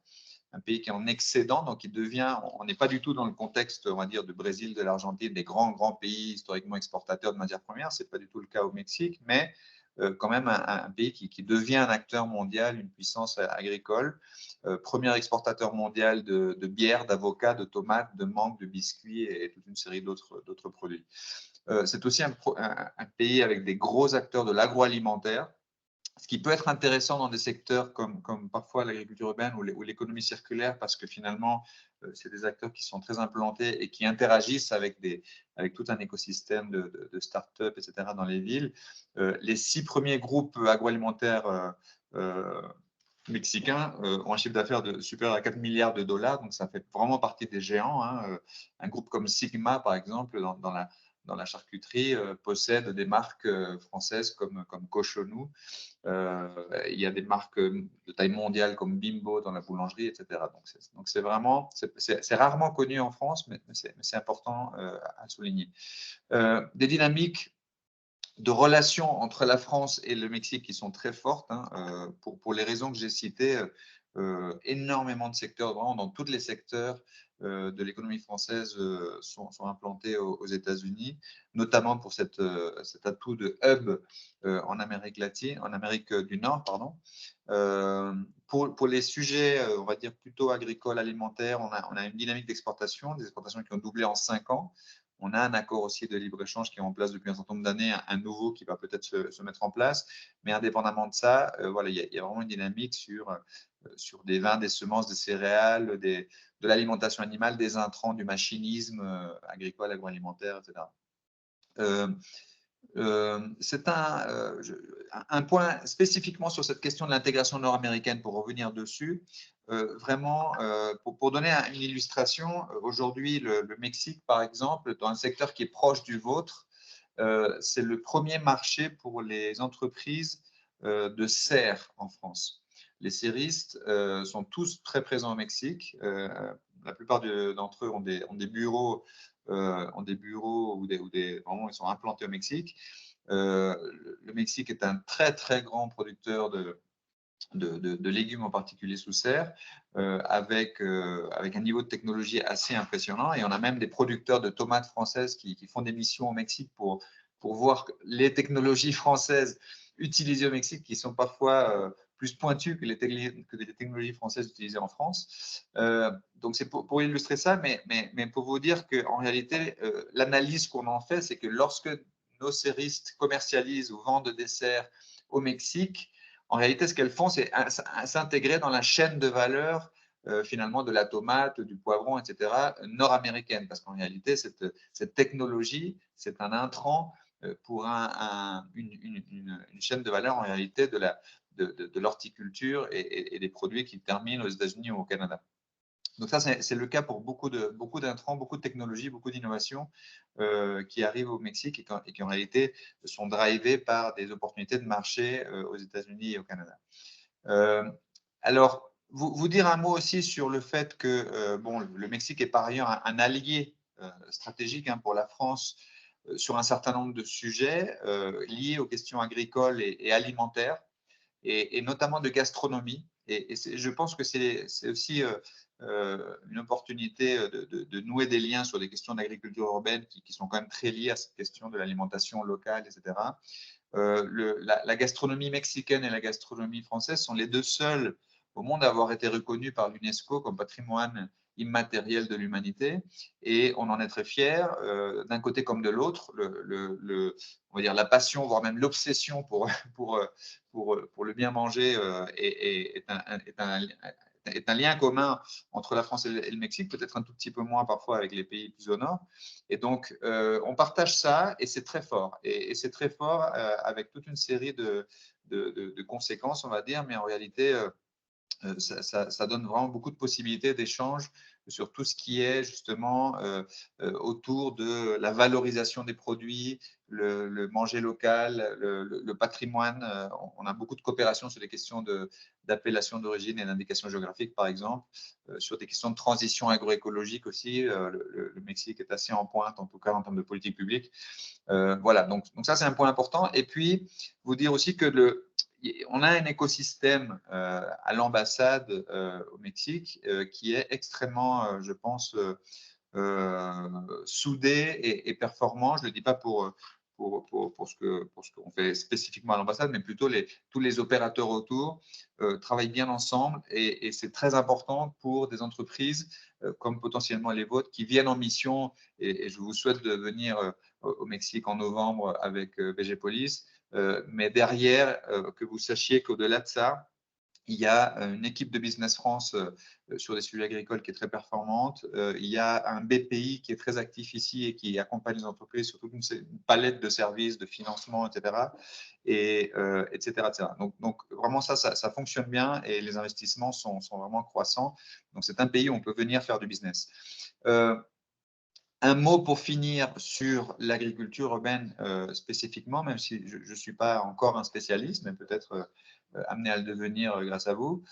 un pays qui est en excédent, donc il devient, on n'est pas du tout dans le contexte, on va dire, du Brésil, de l'Argentine, des grands pays historiquement exportateurs de matières premières, c'est pas du tout le cas au Mexique, mais quand même un pays qui devient un acteur mondial, une puissance agricole, premier exportateur mondial de bière, d'avocats, de tomates, de mangue, de biscuits et toute une série d'autres produits. C'est aussi un pays avec des gros acteurs de l'agroalimentaire, ce qui peut être intéressant dans des secteurs comme parfois l'agriculture urbaine ou l'économie circulaire, parce que finalement, c'est des acteurs qui sont très implantés et qui interagissent avec tout un écosystème de start-up, etc. dans les villes. Les 6 premiers groupes agroalimentaires mexicains ont un chiffre d'affaires supérieur à 4 milliards de dollars, donc ça fait vraiment partie des géants. Un groupe comme Sigma, par exemple, dans la charcuterie, possède des marques françaises comme Cochonou. Il y a des marques de taille mondiale comme Bimbo dans la boulangerie, etc. Donc c'est vraiment, c'est rarement connu en France, mais c'est important à souligner. Des dynamiques de relations entre la France et le Mexique qui sont très fortes, pour les raisons que j'ai citées. Énormément de secteurs, vraiment dans tous les secteurs de l'économie française sont implantés aux États-Unis, notamment pour cet atout de hub en Amérique latine, en Amérique du Nord, pardon. Pour les sujets, on va dire plutôt agricoles, alimentaires, on a une dynamique d'exportation, des exportations qui ont doublé en 5 ans. On a un accord aussi de libre-échange qui est en place depuis un certain nombre d'années, un nouveau qui va peut-être se mettre en place. Mais indépendamment de ça, voilà, il y a vraiment une dynamique sur sur des vins, des semences, des céréales, de l'alimentation animale, des intrants, du machinisme agricole, agroalimentaire, etc. C'est un point spécifiquement sur cette question de l'intégration nord-américaine, pour revenir dessus. Vraiment, pour donner une illustration, aujourd'hui, le Mexique, par exemple, dans un secteur qui est proche du vôtre, c'est le premier marché pour les entreprises de serre en France. Les serristes sont tous très présents au Mexique. La plupart d'entre eux ont des bureaux vraiment, ils sont implantés au Mexique. Le Mexique est un très très grand producteur de légumes, en particulier sous serre, avec un niveau de technologie assez impressionnant. Et on a même des producteurs de tomates françaises qui font des missions au Mexique pour voir les technologies françaises utilisées au Mexique, qui sont parfois plus pointues que les technologies françaises utilisées en France. Donc c'est pour illustrer ça, mais pour vous dire qu'en réalité, l'analyse qu'on en fait, c'est que lorsque nos serristes commercialisent ou vendent des serres au Mexique, en réalité, ce qu'elles font, c'est s'intégrer dans la chaîne de valeur finalement de la tomate, du poivron, etc., nord-américaine. Parce qu'en réalité, cette technologie, c'est un intrant pour une chaîne de valeur en réalité de l'horticulture et des produits qui terminent aux États-Unis ou au Canada. Donc ça, c'est le cas pour beaucoup d'intrants, beaucoup de technologies, beaucoup d'innovations qui arrivent au Mexique et qui en réalité sont drivées par des opportunités de marché aux États-Unis et au Canada. Alors, vous dire un mot aussi sur le fait que bon, le Mexique est par ailleurs un allié stratégique pour la France sur un certain nombre de sujets liés aux questions agricoles et alimentaires, et notamment de gastronomie. Et je pense que c'est aussi une opportunité de nouer des liens sur des questions d'agriculture urbaine qui sont quand même très liées à cette question de l'alimentation locale, etc. La gastronomie mexicaine et la gastronomie française sont les deux seules au monde à avoir été reconnues par l'UNESCO comme patrimoine immatériel de l'humanité, et on en est très fiers, d'un côté comme de l'autre. On va dire la passion, voire même l'obsession pour le bien manger est un lien commun entre la France et le Mexique, peut-être un tout petit peu moins parfois avec les pays plus au nord. Et donc, on partage ça, et c'est très fort. Et c'est très fort avec toute une série de conséquences, on va dire, mais en réalité, ça donne vraiment beaucoup de possibilités d'échange sur tout ce qui est justement autour de la valorisation des produits, le manger local, le patrimoine. On a beaucoup de coopération sur les questions d'appellation d'origine et d'indication géographique, par exemple, sur des questions de transition agroécologique aussi. Le Mexique est assez en pointe, en tout cas en termes de politique publique. Voilà, donc ça c'est un point important. Et puis, vous dire aussi que on a un écosystème à l'ambassade au Mexique qui est extrêmement, je pense, soudé et performant. Je ne le dis pas pour ce qu'on fait spécifiquement à l'ambassade, mais plutôt tous les opérateurs autour travaillent bien ensemble, et c'est très important pour des entreprises comme potentiellement les vôtres qui viennent en mission, et je vous souhaite de venir au Mexique en novembre avec VG Police. Mais derrière, que vous sachiez qu'au-delà de ça, il y a une équipe de Business France sur des sujets agricoles qui est très performante. Il y a un BPI qui est très actif ici et qui accompagne les entreprises sur toute une palette de services, de financement, etc. etc. Donc vraiment, ça fonctionne bien, et les investissements sont vraiment croissants. Donc c'est un pays où on peut venir faire du business. Un mot pour finir sur l'agriculture urbaine spécifiquement, même si je ne suis pas encore un spécialiste, mais peut-être amené à le devenir grâce à vous.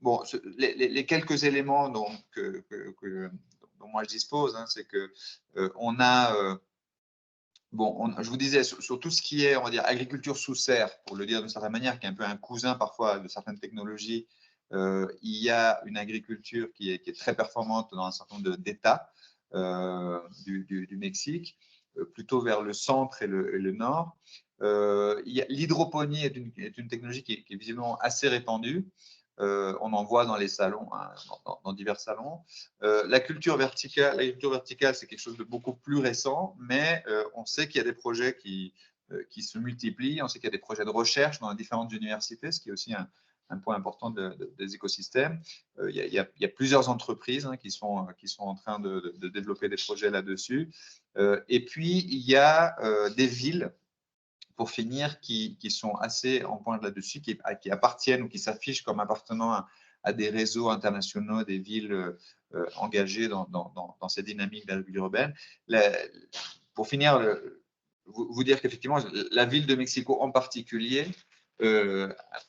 Bon, les quelques éléments dont moi je dispose, c'est que on a, je vous disais, sur tout ce qui est, on va dire, agriculture sous serre, pour le dire d'une certaine manière, qui est un peu un cousin parfois de certaines technologies, il y a une agriculture qui est très performante dans un certain nombre d'États du Mexique, plutôt vers le centre et le nord. L'hydroponie est une technologie qui est visiblement assez répandue. On en voit dans les salons, dans divers salons. L'agriculture verticale, c'est quelque chose de beaucoup plus récent, mais on sait qu'il y a des projets qui se multiplient. On sait qu'il y a des projets de recherche dans les différentes universités, ce qui est aussi un point important des écosystèmes. Il y a plusieurs entreprises qui sont en train de développer des projets là-dessus. Et puis, il y a des villes, pour finir, qui sont assez en pointe là-dessus, qui appartiennent ou qui s'affichent comme appartenant à des réseaux internationaux, des villes engagées dans ces dynamiques d'agriculture urbaine. Pour finir, vous dire qu'effectivement, la ville de Mexico en particulier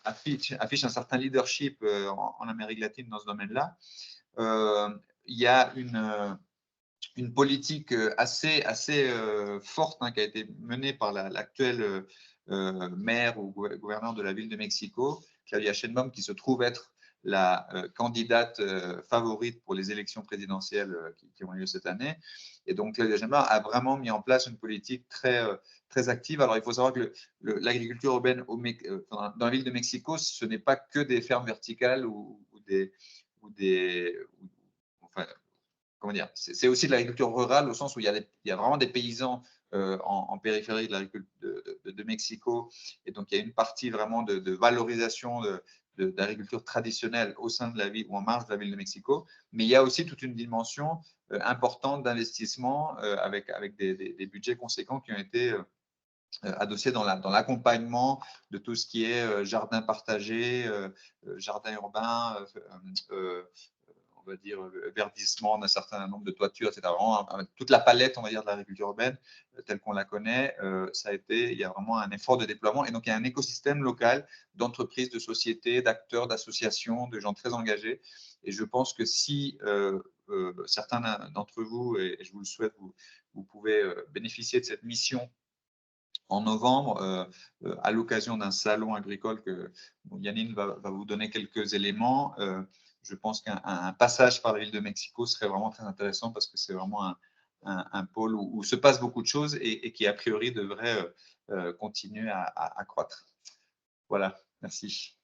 affiche un certain leadership en Amérique latine dans ce domaine-là. Il y a une politique assez forte qui a été menée par l'actuel maire ou gouverneur de la ville de Mexico, Claudia Sheinbaum, qui se trouve être la candidate favorite pour les élections présidentielles qui ont lieu cette année. Et donc, Claudia Sheinbaum a vraiment mis en place une politique très active. Alors, il faut savoir que l'agriculture urbaine dans la ville de Mexico, ce n'est pas que des fermes verticales comment dire, c'est aussi de l'agriculture rurale au sens où il y a vraiment des paysans en périphérie de Mexico. Et donc, il y a une partie vraiment de valorisation d'agriculture traditionnelle au sein de la ville ou en marge de la ville de Mexico. Mais il y a aussi toute une dimension importante d'investissement avec des budgets conséquents qui ont été adossés dans l'accompagnement de tout ce qui est jardin partagé, jardin urbain, on va dire, verdissement d'un certain nombre de toitures, etc. Vraiment, toute la palette, on va dire, de l'agriculture urbaine telle qu'on la connaît, il y a vraiment un effort de déploiement. Et donc, il y a un écosystème local d'entreprises, de sociétés, d'acteurs, d'associations, de gens très engagés. Et je pense que si certains d'entre vous, et je vous le souhaite, vous pouvez bénéficier de cette mission en novembre, à l'occasion d'un salon agricole que Yannine va vous donner quelques éléments. Je pense qu'un passage par la ville de Mexico serait vraiment très intéressant parce que c'est vraiment un pôle où se passe beaucoup de choses et qui, a priori, devrait continuer à croître. Voilà, merci.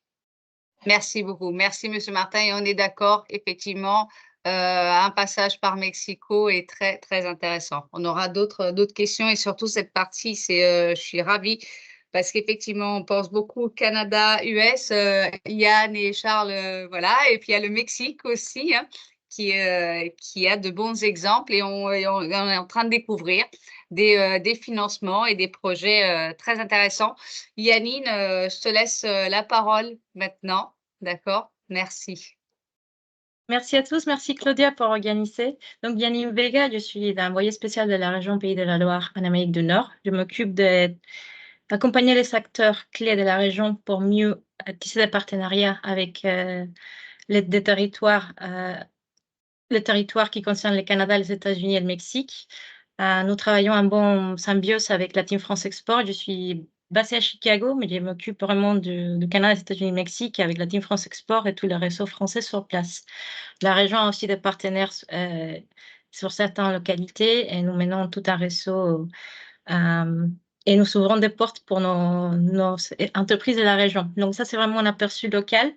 Merci beaucoup. Merci, M. Martin. Et on est d'accord, effectivement, un passage par Mexico est très, très intéressant. On aura d'autres questions et surtout cette partie, je suis ravie parce qu'effectivement, on pense beaucoup au Canada, US, Yann et Charles, voilà. Et puis, il y a le Mexique aussi, qui a de bons exemples et on est en train de découvrir des financements et des projets très intéressants. Yannine, je te laisse la parole maintenant. D'accord? Merci. Merci à tous, merci Claudia pour organiser. Donc, Yannine Vega, je suis l'envoyée spéciale de la région Pays de la Loire en Amérique du Nord. Je m'occupe d'accompagner les acteurs clés de la région pour mieux tisser des partenariats avec des territoires, les territoires qui concernent le Canada, les États-Unis et le Mexique. Nous travaillons en bonne symbiose avec la Team France Export. Je suis basée à Chicago, mais je m'occupe vraiment du Canada, des États-Unis et du Mexique avec la Team France Export et tout le réseau français sur place. La région a aussi des partenaires sur certaines localités et nous menons tout un réseau et nous ouvrons des portes pour nos entreprises de la région. Donc ça, c'est vraiment un aperçu local.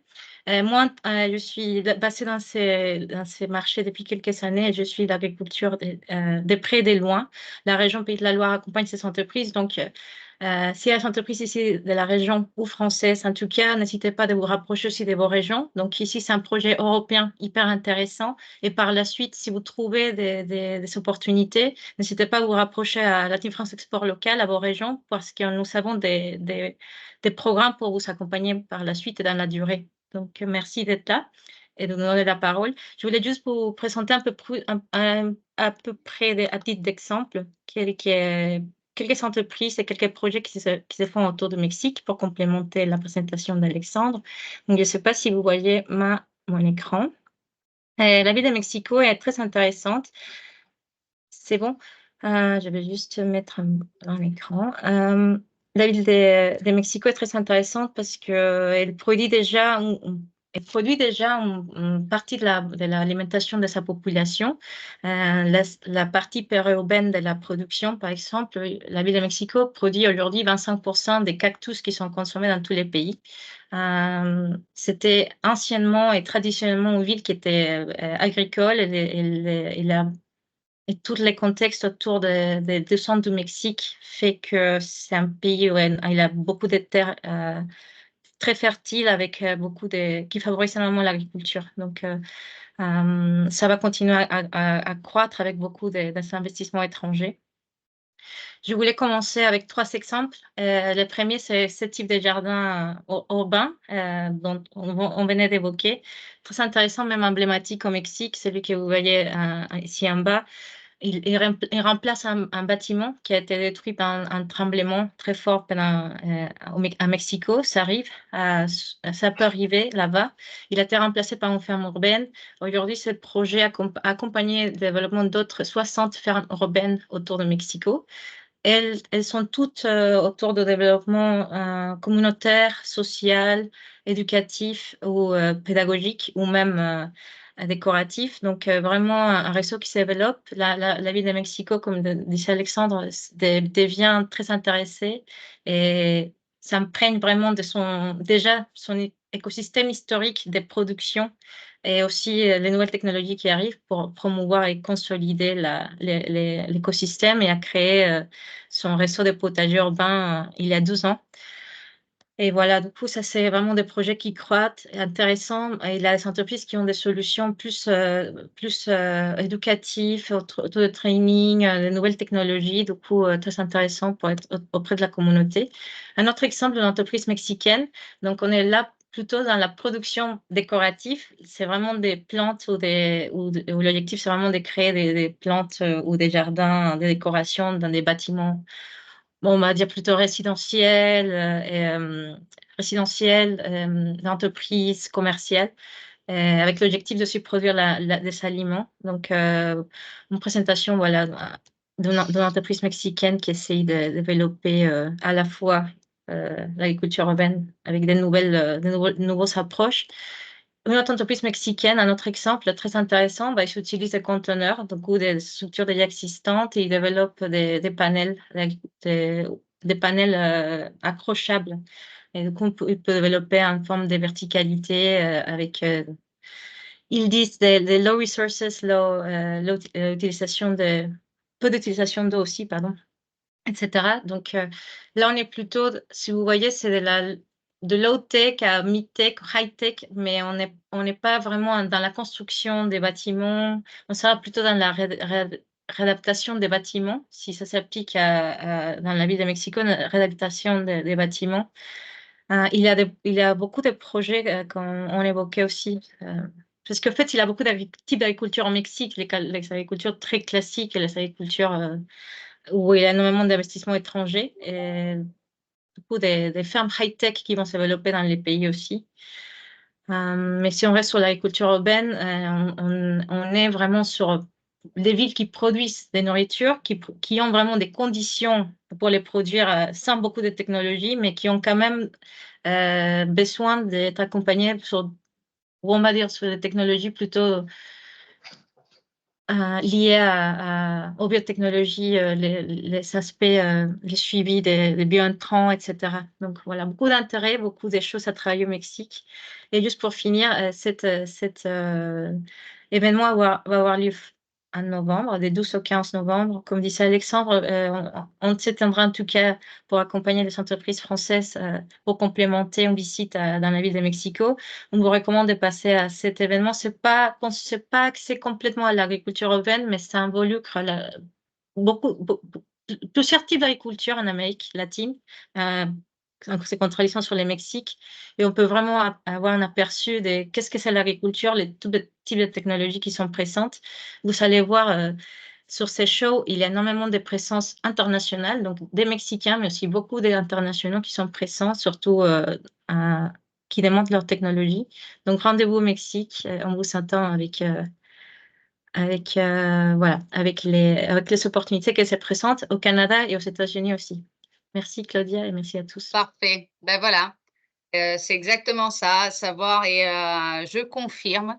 Moi, je suis basée dans ces marchés depuis quelques années et je suis l'agriculture de près et de loin. La région Pays de la Loire accompagne ces entreprises. Donc, si les entreprises ici de la région ou françaises, en tout cas, n'hésitez pas de vous rapprocher aussi de vos régions. Donc, ici, c'est un projet européen hyper intéressant. Et par la suite, si vous trouvez des opportunités, n'hésitez pas à vous rapprocher à la Team France Export locale, à vos régions, parce que nous avons des programmes pour vous accompagner par la suite et dans la durée. Donc, merci d'être là et de nous donner la parole. Je voulais juste vous présenter à peu près, à titre d'exemple, quelques entreprises et quelques projets qui se font autour du Mexique pour complémenter la présentation d'Alexandre. Donc, je ne sais pas si vous voyez mon écran. La ville de Mexico est très intéressante. C'est bon? Je vais juste mettre un écran. La ville de Mexico est très intéressante parce qu'elle produit déjà une partie de l'alimentation de sa population. La partie périurbaine de la production, par exemple, la ville de Mexico produit aujourd'hui 25% des cactus qui sont consommés dans tous les pays. C'était anciennement et traditionnellement une ville qui était agricole et tous les contextes autour du centre du Mexique fait que c'est un pays où il a beaucoup de terres très fertile avec qui favorise énormément l'agriculture. Donc, ça va continuer à croître avec beaucoup d'investissements étrangers. Je voulais commencer avec 3 exemples. Le premier, c'est ce type de jardin urbain dont on venait d'évoquer. Très intéressant, même emblématique au Mexique, celui que vous voyez ici en bas. Il remplace un bâtiment qui a été détruit par un tremblement très fort à Mexico. Ça arrive, ça peut arriver là-bas. Il a été remplacé par une ferme urbaine. Aujourd'hui, ce projet a accompagné le développement d'autres 60 fermes urbaines autour de Mexico. Elles sont toutes autour de développement communautaire, social, éducatif ou pédagogique ou même décoratif. Donc, vraiment un réseau qui se développe. La ville de Mexico, comme disait Alexandre, devient très intéressée et s'imprègne vraiment de son écosystème historique des productions et aussi les nouvelles technologies qui arrivent pour promouvoir et consolider l'écosystème et à créer son réseau de potagers urbains il y a 12 ans. Et voilà, du coup, ça, c'est vraiment des projets qui croîtent, intéressants. Et il y a des entreprises qui ont des solutions plus éducatives, autour de training, de nouvelles technologies, du coup, très intéressant pour être auprès de la communauté. Un autre exemple d'une entreprise mexicaine. Donc, on est là plutôt dans la production décorative. C'est vraiment des plantes où l'objectif, c'est vraiment de créer des plantes ou des jardins, des décorations dans des bâtiments, on va dire plutôt d'entreprise commerciale, avec l'objectif de produire des aliments. Donc, une présentation, voilà, d'une entreprise mexicaine qui essaye de développer à la fois l'agriculture urbaine avec des nouvelles approches. Une autre entreprise mexicaine, un autre exemple très intéressant, ils utilisent des conteneurs, donc ou des structures déjà existantes, et ils développent des panels, accrochables. Et du coup, ils peuvent développer en forme de verticalité avec, ils disent des low resources, peu d'utilisation d'eau aussi, pardon, etc. Donc là, on est plutôt, si vous voyez, c'est de low-tech à mid-tech, high-tech, mais on n'est pas vraiment dans la construction des bâtiments, on sera plutôt dans la réadaptation des bâtiments, si ça s'applique dans la ville de Mexico, la réadaptation des bâtiments. Il y a beaucoup de projets qu'on évoquait aussi, parce qu'en fait, il y a beaucoup de types d'agriculture au Mexique, les agricultures très classiques et les agricultures où il y a énormément d'investissements étrangers et beaucoup des fermes high-tech qui vont se développer dans les pays aussi. Mais si on reste sur l'agriculture urbaine, on est vraiment sur des villes qui produisent des nourritures, qui ont vraiment des conditions pour les produire sans beaucoup de technologie, mais qui ont quand même besoin d'être accompagnées on va dire, sur des technologies plutôt liées aux biotechnologies, les aspects, les suivis des biointrants, etc. Donc voilà, beaucoup d'intérêt, beaucoup de choses à travailler au Mexique. Et juste pour finir, cet événement va avoir lieu en novembre, des 12 au 15 novembre. Comme disait Alexandre, on s'éteindra en tout cas pour accompagner les entreprises françaises pour complémenter une visite dans la ville de Mexico. On vous recommande de passer à cet événement. C'est pas axé complètement à l'agriculture urbaine, mais ça involucre plusieurs types d'agriculture en Amérique latine. C'est contradiction sur les Mexiques. Et on peut vraiment avoir un aperçu de qu'est-ce que c'est l'agriculture, tous les types de technologies qui sont présentes. Vous allez voir sur ces shows, il y a énormément de présences internationales, donc des Mexicains, mais aussi beaucoup d'internationaux qui sont présents, surtout qui démontrent leur technologie. Donc, rendez-vous au Mexique. On vous attend avec les opportunités qu'elles se présentent au Canada et aux États-Unis aussi. Merci Claudia et merci à tous. Parfait. Ben voilà, c'est exactement ça, à savoir, et je confirme,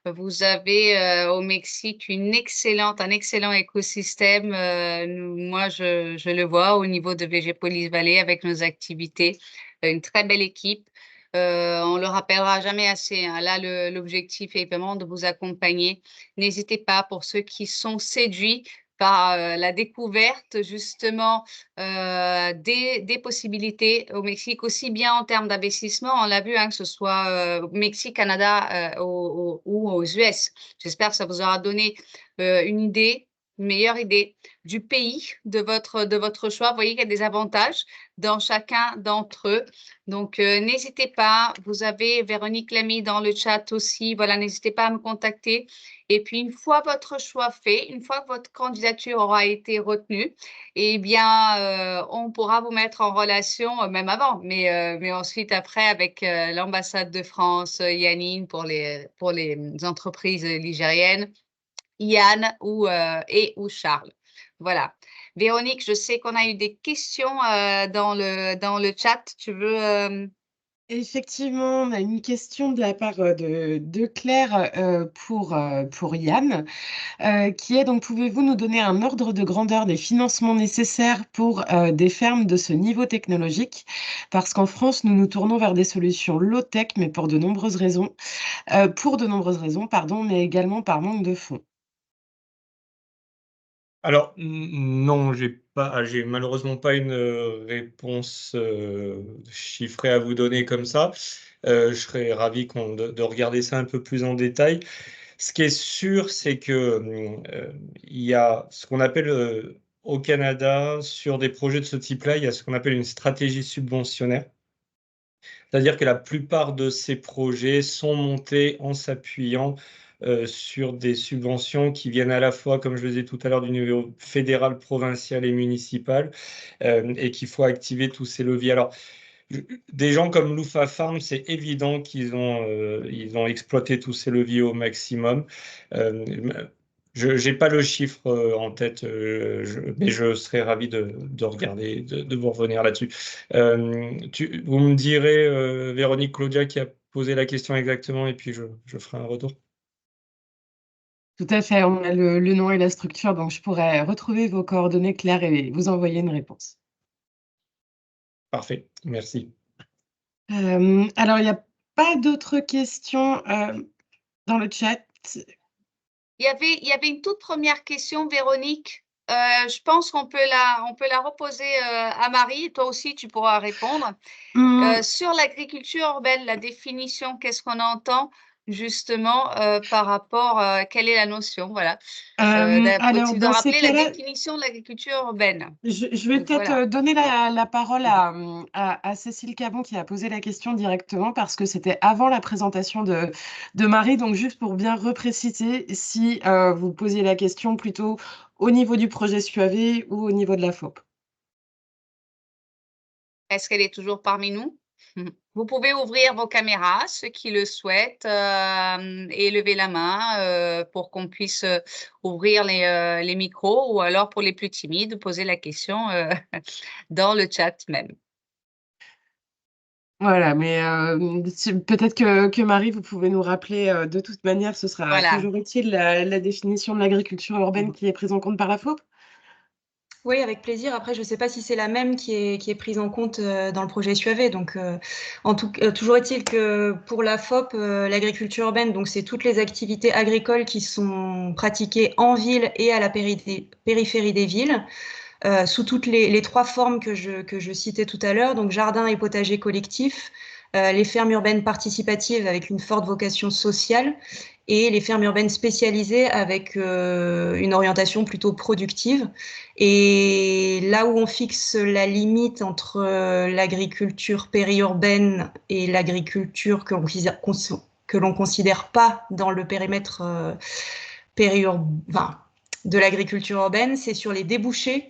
vous avez au Mexique un excellent écosystème. Moi, je le vois au niveau de VG Police Valley avec nos activités, une très belle équipe. On le rappellera jamais assez, hein. Là, l'objectif est vraiment de vous accompagner. N'hésitez pas, pour ceux qui sont séduits par la découverte justement des possibilités au Mexique, aussi bien en termes d'investissement, on l'a vu, hein, que ce soit au Mexique, Canada ou aux US. J'espère que ça vous aura donné une idée, une meilleure idée du pays de votre choix. Vous voyez qu'il y a des avantages dans chacun d'entre eux. Donc, n'hésitez pas, vous avez Véronique l'a mis dans le chat aussi, voilà, n'hésitez pas à me contacter. Et puis, une fois votre choix fait, une fois que votre candidature aura été retenue, eh bien, on pourra vous mettre en relation, même avant, mais ensuite après avec l'ambassade de France, Yannine pour les entreprises ligériennes, Yann ou Charles. Voilà. Véronique, je sais qu'on a eu des questions dans le chat. Tu veux… Effectivement, on a une question de la part de Claire pour Yann, qui est donc, pouvez-vous nous donner un ordre de grandeur des financements nécessaires pour des fermes de ce niveau technologique? Parce qu'en France, nous nous tournons vers des solutions low-tech, mais pour de nombreuses raisons, pardon, mais également par manque de fonds. Alors, non, j'ai malheureusement pas une réponse chiffrée à vous donner comme ça. Je serais ravi de regarder ça un peu plus en détail. Ce qui est sûr, c'est que il y a ce qu'on appelle au Canada, sur des projets de ce type-là, il y a ce qu'on appelle une stratégie subventionnaire. C'est-à-dire que la plupart de ces projets sont montés en s'appuyant sur des subventions qui viennent à la fois, comme je le disais tout à l'heure, du niveau fédéral, provincial et municipal, et qu'il faut activer tous ces leviers. Alors, des gens comme Loufa Farm, c'est évident qu'ils ont exploité tous ces leviers au maximum. Je n'ai pas le chiffre en tête, mais je serais ravi de regarder, de vous revenir là-dessus. Vous me direz, Véronique, Claudia, qui a posé la question exactement, et puis je ferai un retour. Tout à fait, on a le nom et la structure, donc je pourrais retrouver vos coordonnées, Claire, et vous envoyer une réponse. Parfait, merci. Alors, il n'y a pas d'autres questions dans le chat. Il y avait une toute première question, Véronique. Je pense qu'on peut la reposer à Marie. Toi aussi, tu pourras répondre. Sur l'agriculture urbaine, la définition, qu'est-ce qu'on entend justement par rapport, quelle est la notion? Voilà. Alors, Tu dois rappeler la définition de l'agriculture urbaine. Je vais peut-être donner la parole à Cécile Cabon qui a posé la question directement parce que c'était avant la présentation de Marie. Donc, juste pour bien repréciser si vous posiez la question plutôt au niveau du projet SUAV ou au niveau de la FOP. Est-ce qu'elle est toujours parmi nous? Vous pouvez ouvrir vos caméras, ceux qui le souhaitent, et lever la main pour qu'on puisse ouvrir les micros, ou alors pour les plus timides, poser la question dans le chat même. Voilà, mais peut-être que Marie, vous pouvez nous rappeler, de toute manière, ce sera Voilà. toujours utile, la définition de l'agriculture urbaine qui est prise en compte par la FOP? Oui, avec plaisir. Après, je ne sais pas si c'est la même qui est prise en compte dans le projet SUAV. Donc, toujours est-il que pour la FOP, l'agriculture urbaine, donc c'est toutes les activités agricoles qui sont pratiquées en ville et à la périphérie des villes, sous toutes les trois formes que je citais tout à l'heure, donc jardin et potager collectif, les fermes urbaines participatives avec une forte vocation sociale, et les fermes urbaines spécialisées avec une orientation plutôt productive. Et là où on fixe la limite entre l'agriculture périurbaine et l'agriculture que l'on considère pas dans le périmètre de l'agriculture urbaine, c'est sur les débouchés.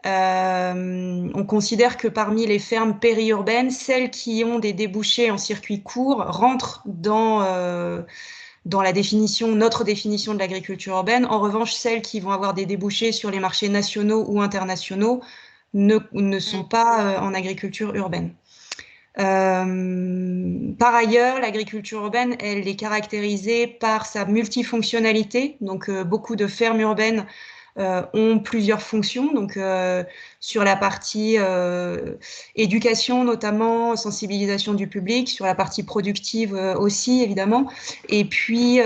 On considère que parmi les fermes périurbaines, celles qui ont des débouchés en circuit court rentrent dans la définition, notre définition de l'agriculture urbaine. En revanche, celles qui vont avoir des débouchés sur les marchés nationaux ou internationaux ne sont pas en agriculture urbaine. Par ailleurs, l'agriculture urbaine, elle est caractérisée par sa multifonctionnalité. Donc, beaucoup de fermes urbaines ont plusieurs fonctions. Donc, sur la partie éducation, notamment, sensibilisation du public, sur la partie productive aussi, évidemment, et puis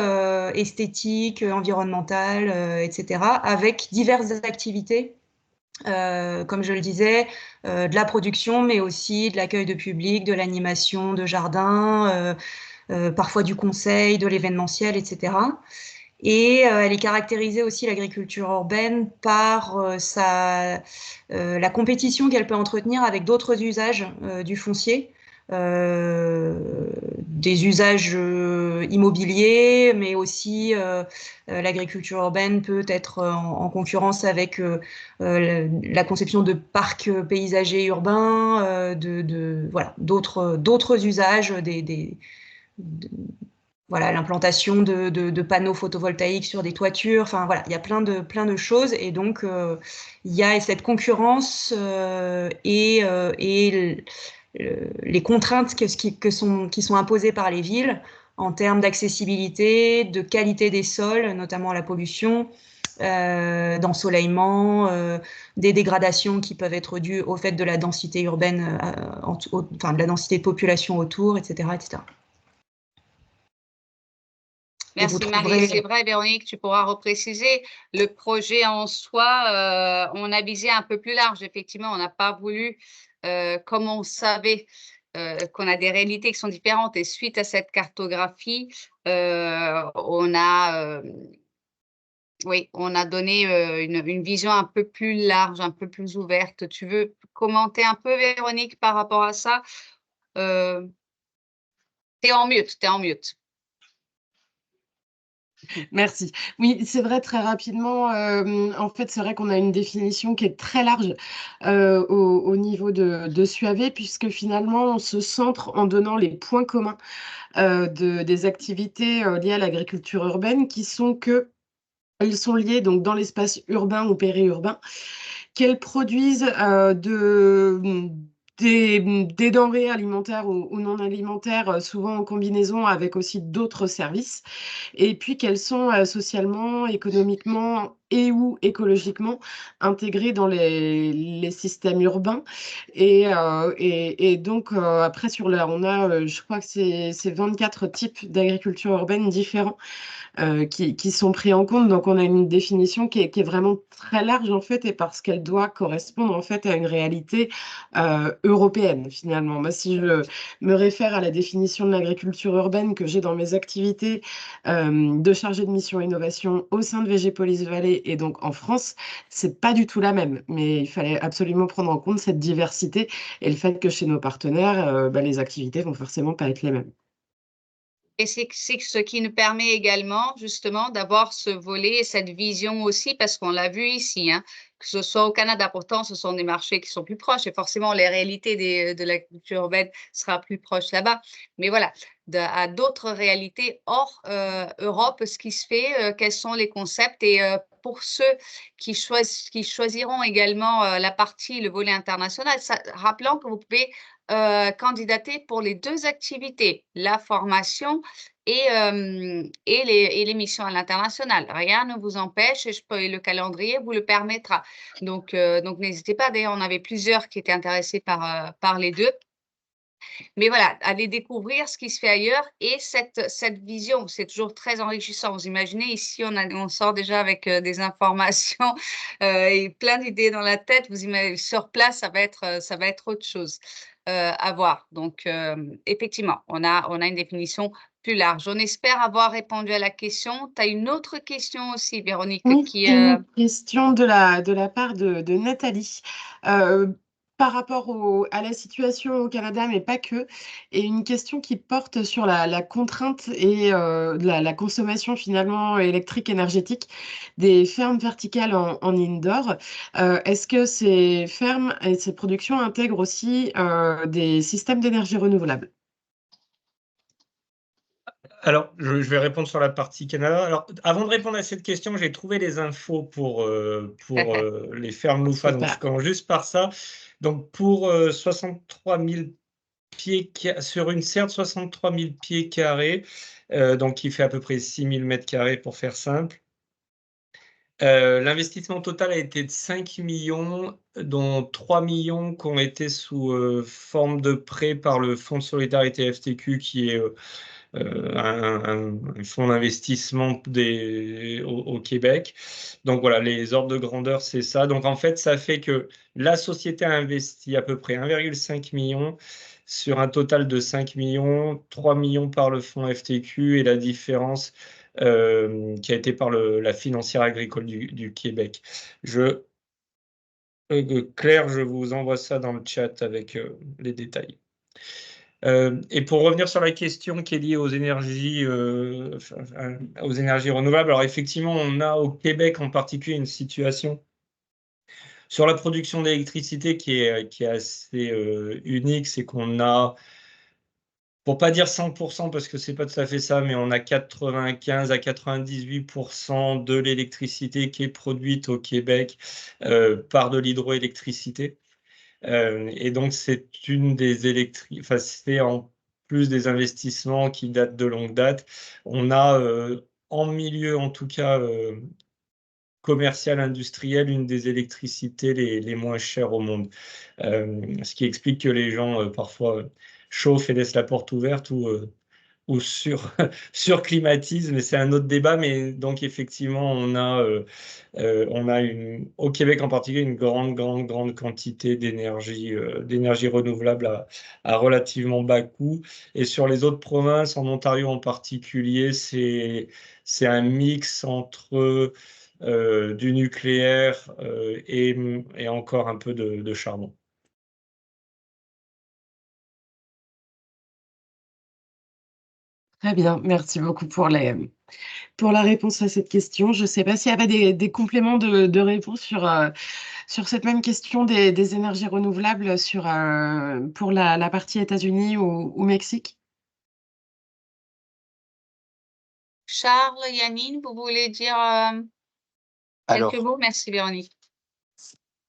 esthétique, environnementale, etc., avec diverses activités. Comme je le disais, de la production, mais aussi de l'accueil de public, de l'animation de jardin, parfois du conseil, de l'événementiel, etc. Et elle est caractérisée aussi, l'agriculture urbaine, par la compétition qu'elle peut entretenir avec d'autres usages du foncier. Des usages immobiliers, mais aussi l'agriculture urbaine peut être en concurrence avec la conception de parcs paysagers urbains, voilà, d'autres usages, voilà, l'implantation de panneaux photovoltaïques sur des toitures. Enfin voilà, il y a plein de choses, et donc il y a cette concurrence et les contraintes qui sont imposées par les villes en termes d'accessibilité, de qualité des sols, notamment la pollution, d'ensoleillement, des dégradations qui peuvent être dues au fait de la densité urbaine, enfin de la densité de population autour, etc., etc. Merci Marie, c'est vrai Véronique, tu pourras repréciser. Le projet en soi, on a visé un peu plus large, effectivement, on n'a pas voulu, comme on savait qu'on a des réalités qui sont différentes, et suite à cette cartographie, on a donné une vision un peu plus large, un peu plus ouverte. Tu veux commenter un peu Véronique par rapport à ça? T'es en mute. Merci. Oui, c'est vrai, très rapidement, en fait, c'est vrai qu'on a une définition qui est très large au niveau de SUAV, puisque finalement, on se centre en donnant les points communs des activités liées à l'agriculture urbaine, qui sont que elles sont liées donc dans l'espace urbain ou périurbain, qu'elles produisent des denrées alimentaires ou non alimentaires, souvent en combinaison avec aussi d'autres services, et puis qu'elles sont socialement, économiquement et ou écologiquement intégrées dans les systèmes urbains. Et donc, après, on a, je crois que c'est 24 types d'agriculture urbaine différents qui sont pris en compte. Donc, on a une définition qui est vraiment très large, en fait, et parce qu'elle doit correspondre, en fait, à une réalité européenne, finalement. Moi, si je me réfère à la définition de l'agriculture urbaine que j'ai dans mes activités de chargée de mission innovation au sein de Végépolis Vallée, et donc en France, c'est pas du tout la même. Mais il fallait absolument prendre en compte cette diversité et le fait que chez nos partenaires, les activités vont forcément pas être les mêmes. Et c'est ce qui nous permet également justement d'avoir ce volet et cette vision aussi, parce qu'on l'a vu ici, hein, que ce soit au Canada, pourtant ce sont des marchés qui sont plus proches, et forcément les réalités de la culture urbaine sera plus proche là-bas. Mais voilà, à d'autres réalités hors Europe, ce qui se fait, quels sont les concepts, et pour ceux qui choisiront également le volet international, rappelant que vous pouvez candidater pour les 2 activités, la formation et les missions à l'international. Rien ne vous empêche, et le calendrier vous le permettra. Donc n'hésitez pas. D'ailleurs, on avait plusieurs qui étaient intéressés par les 2. Mais voilà, aller découvrir ce qui se fait ailleurs, et cette vision, c'est toujours très enrichissant. Vous imaginez, ici, on sort déjà avec des informations et plein d'idées dans la tête. Vous imaginez, sur place, ça va être autre chose à voir. Donc, effectivement, on a une définition plus large. On espère avoir répondu à la question. Tu as une autre question aussi, Véronique, Oui, qui… une question de la part de Nathalie. Par rapport à la situation au Canada, mais pas que, et une question qui porte sur la contrainte et la consommation finalement électrique énergétique des fermes verticales en indoor. Est-ce que ces fermes et ces productions intègrent aussi des systèmes d'énergie renouvelable? Alors, je vais répondre sur la partie Canada. Alors, avant de répondre à cette question, j'ai trouvé les infos pour les fermes LUFA. Donc, je commence juste par ça. Donc, pour 63 000 pieds sur une serre de 63 000 pieds carrés, donc qui fait à peu près 6 000 mètres carrés pour faire simple. L'investissement total a été de 5 millions, dont 3 millions qui ont été sous forme de prêt par le Fonds de solidarité FTQ, qui est un fonds d'investissement au Québec. Donc voilà, les ordres de grandeur, c'est ça. Donc en fait, ça fait que la société a investi à peu près 1,5 million sur un total de 5 millions, 3 millions par le fonds FTQ et la différence qui a été par la financière agricole du Québec. Claire, je vous envoie ça dans le chat avec les détails. Et pour revenir sur la question qui est liée aux énergies renouvelables, alors effectivement, on a au Québec en particulier une situation sur la production d'électricité qui est assez unique, c'est qu'on a, pour pas dire 100% parce que c'est pas tout à fait ça, mais on a 95 à 98% de l'électricité qui est produite au Québec par de l'hydroélectricité. Et donc, c'est c'est en plus des investissements qui datent de longue date. On a, en milieu, en tout cas, commercial, industriel, une des électricités les moins chères au monde. Ce qui explique que les gens, parfois, chauffent et laissent la porte ouverte ou surclimatisent, mais c'est un autre débat. Mais donc, effectivement, on a au Québec en particulier une grande quantité d'énergie renouvelable à relativement bas coût. Et sur les autres provinces, en Ontario en particulier, c'est un mix entre du nucléaire et encore un peu de charbon. Très bien, merci beaucoup pour la réponse à cette question. Je ne sais pas s'il y avait des compléments de réponse sur cette même question des énergies renouvelables pour la partie États-Unis ou Mexique. Charles, Yannine, vous voulez dire quelques mots? Merci, Véronique.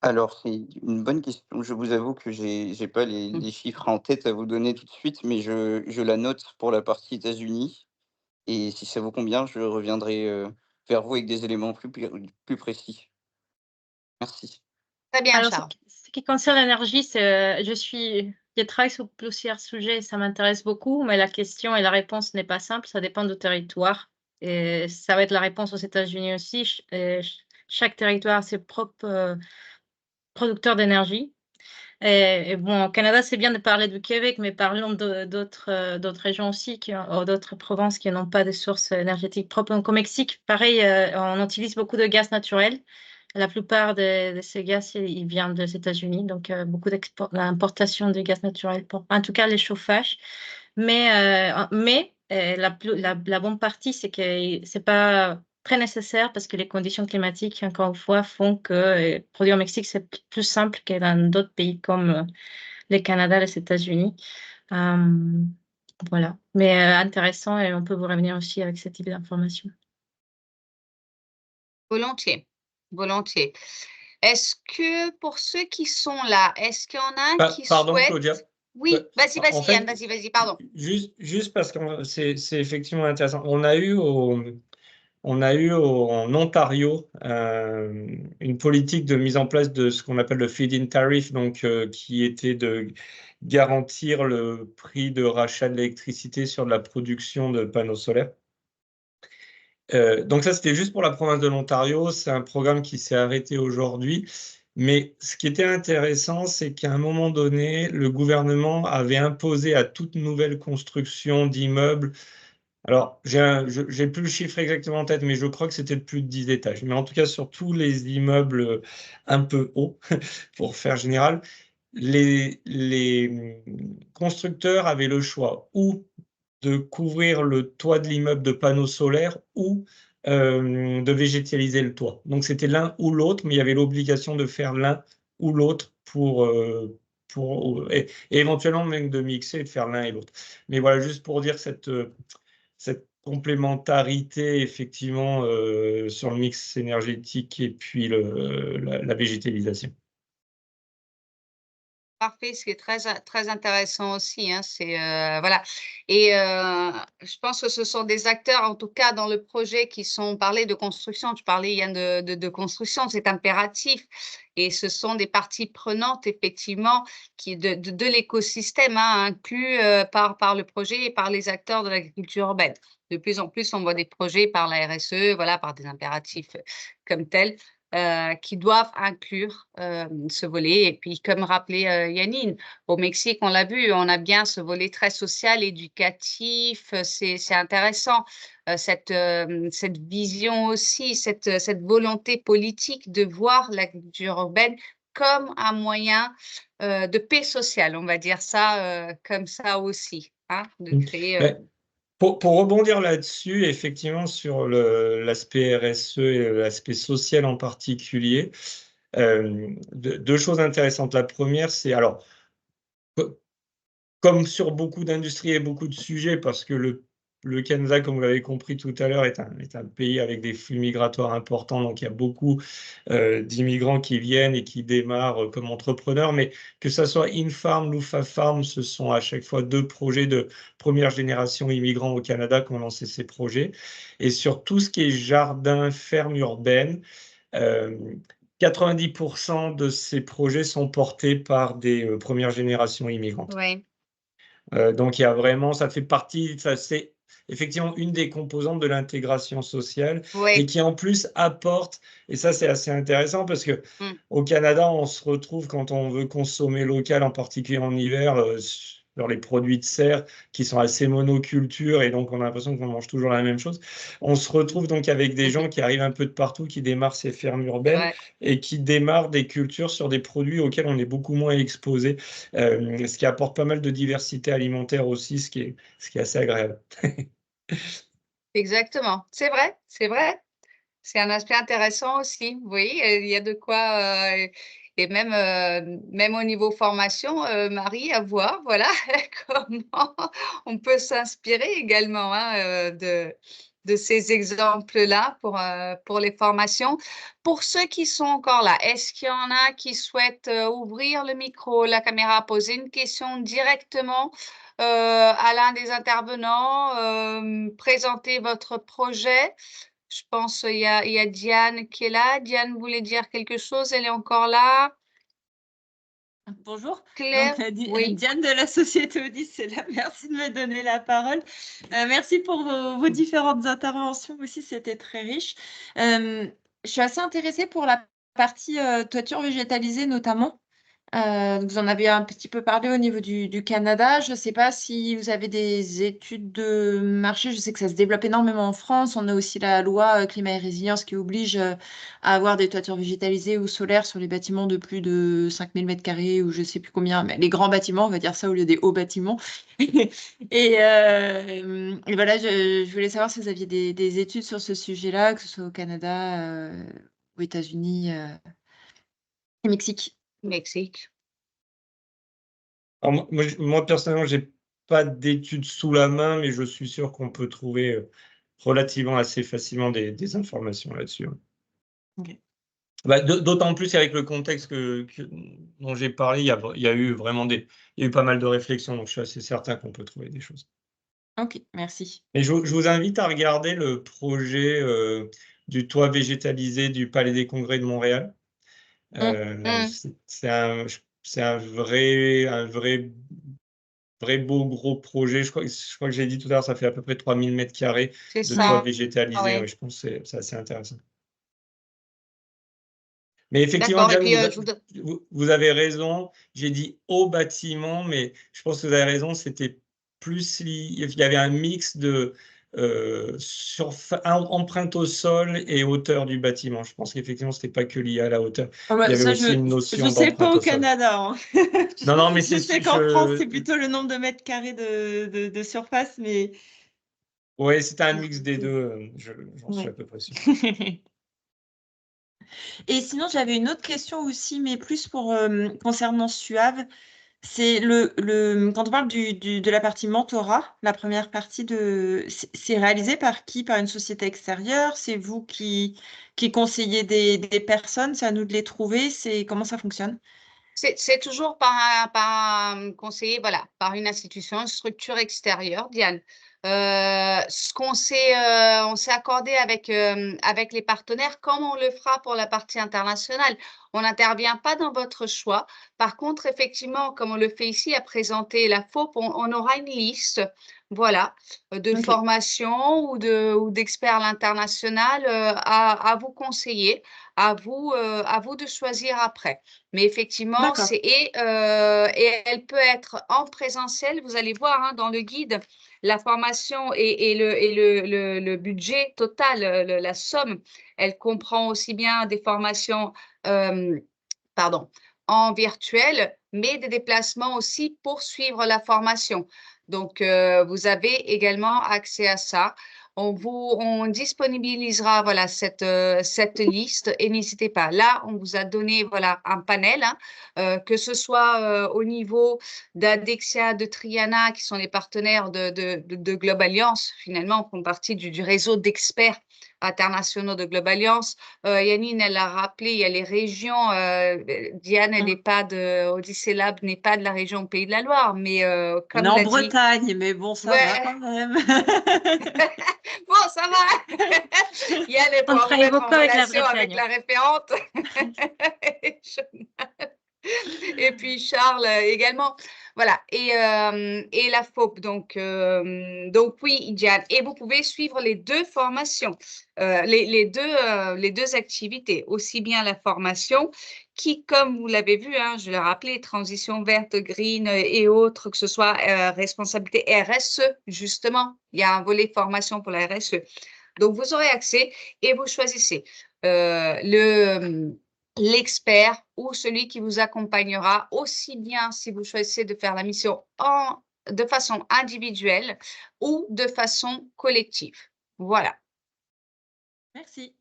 Alors, c'est une bonne question. Je vous avoue que j'ai pas les chiffres en tête à vous donner tout de suite, mais je la note pour la partie États-Unis. Et si ça vous convient, je reviendrai vers vous avec des éléments plus précis. Merci. Très bien, Alors, Charles. ce qui concerne l'énergie, je travaille sur plusieurs sujets, ça m'intéresse beaucoup, mais la question et la réponse n'est pas simple, ça dépend du territoire. Et ça va être la réponse aux États-Unis aussi. Chaque territoire a ses propres producteurs d'énergie. Et bon, au Canada, c'est bien de parler du Québec, mais parlons d'autres régions aussi, d'autres provinces qui n'ont pas de sources énergétiques propres. Donc, au Mexique, pareil, on utilise beaucoup de gaz naturel. La plupart de ces gaz, ils viennent des États-Unis, donc beaucoup d'importation de gaz naturel, en tout cas les chauffages. Mais la bonne partie, c'est que c'est pas très nécessaire parce que les conditions climatiques, encore une fois, font que produire au Mexique, c'est plus simple que dans d'autres pays comme le Canada, les États-Unis. Voilà, mais intéressant et on peut vous revenir aussi avec ce type d'informations. Volontiers, volontiers. Est-ce que pour ceux qui sont là, est-ce qu'il y en a un qui Pardon, souhaite… Claudia. Oui, vas-y, En fait, Yann, vas-y, pardon. Juste parce que c'est effectivement intéressant. On a eu en Ontario une politique de mise en place de ce qu'on appelle le feed-in tariff, donc qui était de garantir le prix de rachat de l'électricité sur de la production de panneaux solaires. Donc ça, c'était juste pour la province de l'Ontario. C'est un programme qui s'est arrêté aujourd'hui. Mais ce qui était intéressant, c'est qu'à un moment donné, le gouvernement avait imposé à toute nouvelle construction d'immeubles. Alors, j'ai plus le chiffre exactement en tête, mais je crois que c'était de plus de 10 étages. Mais en tout cas, sur tous les immeubles un peu hauts, pour faire général, les constructeurs avaient le choix ou de couvrir le toit de l'immeuble de panneaux solaires ou de végétaliser le toit. Donc, c'était l'un ou l'autre, mais il y avait l'obligation de faire l'un ou l'autre et éventuellement même de mixer et de faire l'un et l'autre. Mais voilà, juste pour dire cette complémentarité, effectivement, sur le mix énergétique et puis la végétalisation. parfait, ce qui est très intéressant aussi, hein, c'est, voilà et je pense que ce sont des acteurs, en tout cas dans le projet, qui sont parlé de construction. Tu parlais, Yann, de construction, c'est impératif et ce sont des parties prenantes, effectivement, qui de l'écosystème, hein, inclus, par le projet et par les acteurs de l'agriculture urbaine. De plus en plus, on voit des projets par la RSE, voilà, par des impératifs, comme tels. Qui doivent inclure ce volet. Et puis, comme rappelait Yannine, au Mexique, on l'a vu, on a bien ce volet très social, éducatif, c'est intéressant. Cette vision aussi, cette volonté politique de voir l'agriculture urbaine comme un moyen de paix sociale, on va dire ça comme ça aussi, hein, de créer… Pour rebondir là-dessus, effectivement, sur l'aspect RSE et l'aspect social en particulier, deux choses intéressantes. La première, c'est alors, comme sur beaucoup d'industries et beaucoup de sujets, parce que le Canada, comme vous l'avez compris tout à l'heure, est un pays avec des flux migratoires importants, donc il y a beaucoup d'immigrants qui viennent et qui démarrent comme entrepreneurs, mais que ça soit InFarm, Loufa-Farm, ce sont à chaque fois 2 projets de première génération immigrants au Canada qui ont lancé ces projets. Et sur tout ce qui est jardin, ferme urbaine, 90% de ces projets sont portés par des premières générations immigrantes. Oui. Donc il y a vraiment, ça fait partie, c'est effectivement une des composantes de l'intégration sociale et qui en plus apporte, et ça c'est assez intéressant parce que au Canada, on se retrouve quand on veut consommer local, en particulier en hiver, sur les produits de serre qui sont assez monoculture et donc on a l'impression qu'on mange toujours la même chose. On se retrouve donc avec des gens qui arrivent un peu de partout, qui démarrent ces fermes urbaines et qui démarrent des cultures sur des produits auxquels on est beaucoup moins exposé, ce qui apporte pas mal de diversité alimentaire aussi, ce qui est assez agréable. Exactement, c'est vrai, c'est vrai. C'est un aspect intéressant aussi. Oui, il y a de quoi, et même au niveau formation, Marie, à voir, voilà, comment on peut s'inspirer également, hein, de ces exemples-là pour les formations. Pour ceux qui sont encore là, est-ce qu'il y en a qui souhaitent, ouvrir le micro, la caméra, poser une question directement, à l'un des intervenants, présenter votre projet? Je pense il y a Diane qui est là. Diane voulait dire quelque chose, elle est encore là? Bonjour, Claire? donc Oui. Diane de la société Audis, c'est là. Merci de me donner la parole. Merci pour vos différentes interventions aussi, c'était très riche. Je suis assez intéressée pour la partie toiture végétalisée notamment. Vous en avez un petit peu parlé au niveau du Canada. Je ne sais pas si vous avez des études de marché. Je sais que ça se développe énormément en France. On a aussi la loi climat et résilience qui oblige à avoir des toitures végétalisées ou solaires sur les bâtiments de plus de 5000 m² ou je ne sais plus combien, mais les grands bâtiments, on va dire ça au lieu des hauts bâtiments. Et voilà, je voulais savoir si vous aviez des études sur ce sujet-là, que ce soit au Canada, aux États-Unis et Mexique. Mexique. Alors, moi personnellement, j'ai pas d'études sous la main, mais je suis sûr qu'on peut trouver relativement assez facilement des informations là-dessus. Okay. Bah, d'autant plus avec le contexte dont j'ai parlé, il y a eu vraiment il y a eu pas mal de réflexions, donc je suis assez certain qu'on peut trouver des choses. Ok, merci. Et je vous invite à regarder le projet du toit végétalisé du Palais des Congrès de Montréal. C'est un vrai beau gros projet. Je crois que j'ai dit tout à l'heure, ça fait à peu près 3000 m² de toit végétalisé. Ah ouais. Ouais, je pense que c'est assez intéressant. Mais effectivement, D'accord, Diane, vous avez raison. J'ai dit au bâtiment, mais je pense que vous avez raison. C'était plus il y avait un mix de empreinte au sol et hauteur du bâtiment. Je pense qu'effectivement, c'était pas que lié à la hauteur. Oh bah, Il y avait ça, aussi une je notion sais pas d'empreinte au au sol. Canada. Hein. Non, mais je sais qu'en France, c'est plutôt le nombre de mètres carrés de surface, mais… Oui, c'était un mix des deux, j'en suis à peu près sûr. Et sinon, j'avais une autre question aussi, mais plus pour concernant Suave. C'est quand on parle de la partie mentorat, la première partie c'est réalisé par qui? Par une société extérieure? C'est vous qui conseillez des personnes? C'est à nous de les trouver? Comment ça fonctionne? C'est toujours par un conseiller, voilà, par une institution, une structure extérieure, Diane. Ce qu'on on s'est accordé avec les partenaires, comme on le fera pour la partie internationale. On n'intervient pas dans votre choix. Par contre, effectivement, comme on le fait ici, à présenter la FOP, on aura une liste, voilà, de Ok. formations ou d'experts à l'international à vous conseiller, à vous de choisir après. Mais effectivement, D'accord. et elle peut être en présentiel. Vous allez voir hein, dans le guide, la formation et le budget total, la somme, elle comprend aussi bien des formations pardon, en virtuel, mais des déplacements aussi pour suivre la formation. Donc, vous avez également accès à ça. On disponibilisera voilà, cette liste et n'hésitez pas. Là, on vous a donné voilà, un panel, hein, que ce soit au niveau d'Adexia, de Triana, qui sont les partenaires de Global Alliance, finalement, font partie du réseau d'experts internationaux de Global Alliance. Yannine, elle l'a rappelé, il y a les régions. Diane, elle n'est pas de Odyssey Lab, n'est pas de la région Pays de la Loire, mais On comme est en l'a dit. Bretagne, mais bon, ça va quand même. Bon, ça va. Yann, elle On pourra vous travaille mettre en beaucoup avec la relation avec Bretagne. la référente. Et puis Charles également. Voilà, et la FOP. Donc oui, Diane. Et vous pouvez suivre les deux formations, les deux activités, aussi bien la formation qui, comme vous l'avez vu, hein, je l'ai rappelé, transition verte, green et autres, que ce soit responsabilité RSE, justement. Il y a un volet formation pour la RSE. Donc, vous aurez accès et vous choisissez l'expert ou celui qui vous accompagnera, aussi bien si vous choisissez de faire la mission de façon individuelle ou de façon collective. Voilà. Merci.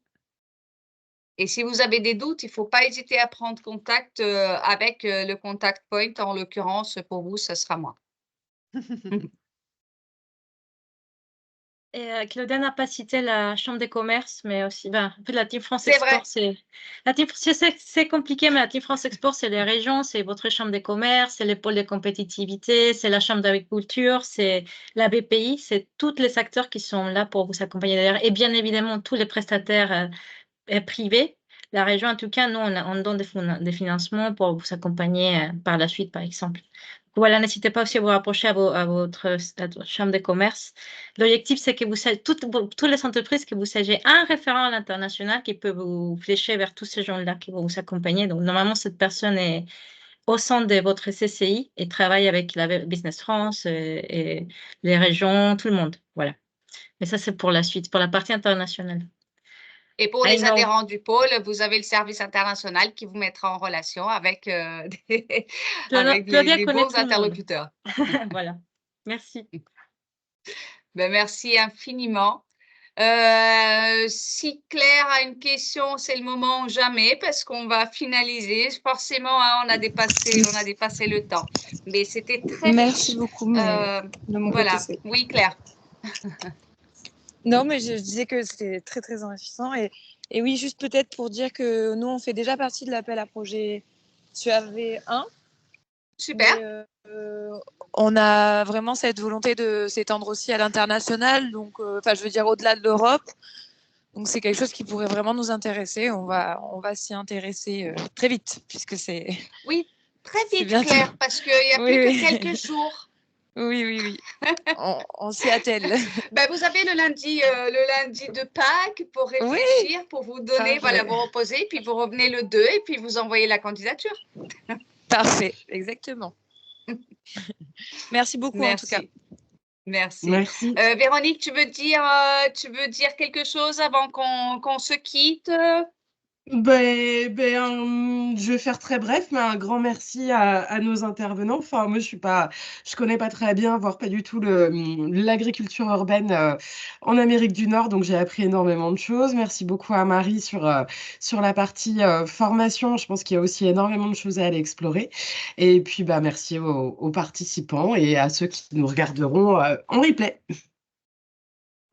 Et si vous avez des doutes, il ne faut pas hésiter à prendre contact avec le contact point. En l'occurrence, pour vous, ce sera moi. Et Claudia n'a pas cité la Chambre des commerces, mais aussi, ben, en fait, la Team France C'est vrai. Export, c'est compliqué, mais la Team France Export, c'est les régions, c'est votre Chambre des commerces, c'est les pôles de compétitivité, c'est la Chambre d'agriculture, c'est la BPI, c'est tous les acteurs qui sont là pour vous accompagner derrière. Et bien évidemment, tous les prestataires privés. La région, en tout cas, nous, on donne des financements pour vous accompagner par la suite, par exemple. Voilà, n'hésitez pas aussi à vous rapprocher à votre chambre de commerce. L'objectif, c'est que toutes les entreprises, que vous ayez un référent à l'international qui peut vous flécher vers tous ces gens-là qui vont vous accompagner. Donc, normalement, cette personne est au sein de votre CCI et travaille avec la Business France et les régions, tout le monde. Voilà. Mais ça, c'est pour la suite, pour la partie internationale. Et pour les adhérents du pôle, vous avez le service international qui vous mettra en relation avec, avec les bons interlocuteurs. Voilà, merci. Ben, merci infiniment. Si Claire a une question, c'est le moment ou jamais parce qu'on va finaliser. Forcément, hein, on a dépassé le temps. Mais c'était très Merci beaucoup. Mais de mon voilà. côté, Oui, Claire. Non, mais je disais que c'était très, très enrichissant. Et oui, juste peut-être pour dire que nous, on fait déjà partie de l'appel à projet SUAV 1. Super. On a vraiment cette volonté de s'étendre aussi à l'international, donc, je veux dire au-delà de l'Europe. Donc, c'est quelque chose qui pourrait vraiment nous intéresser. On va s'y intéresser très vite, puisque c'est... Oui, très vite, Claire, parce qu'il n'y a plus que quelques jours. Oui. On s'y attelle. Ben, vous avez le lundi de Pâques pour réfléchir, pour vous donner, voilà, vous reposer, puis vous revenez le 2 et puis vous envoyez la candidature. Parfait, exactement. Merci beaucoup en tout cas. Merci. Véronique, tu veux dire quelque chose avant qu'on se quitte? Je vais faire très bref, mais un grand merci à nos intervenants. Enfin, moi, je connais pas très bien, voire pas du tout l'agriculture urbaine en Amérique du Nord, donc j'ai appris énormément de choses. Merci beaucoup à Marie sur la partie formation. Je pense qu'il y a aussi énormément de choses à aller explorer. Et puis, merci aux participants et à ceux qui nous regarderont en replay.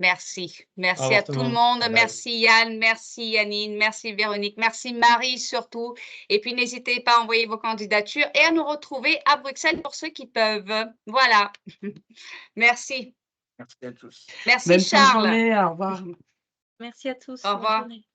Merci. Merci revoir à tout tout le le monde. monde. Bye bye. Merci Yann, merci Yannine, merci Véronique, merci Marie surtout. Et puis, n'hésitez pas à envoyer vos candidatures et à nous retrouver à Bruxelles pour ceux qui peuvent. Voilà. Merci. Merci à tous. Merci Bonne fin de Charles. journée, au revoir. Merci à tous. Au Bonne revoir. journée.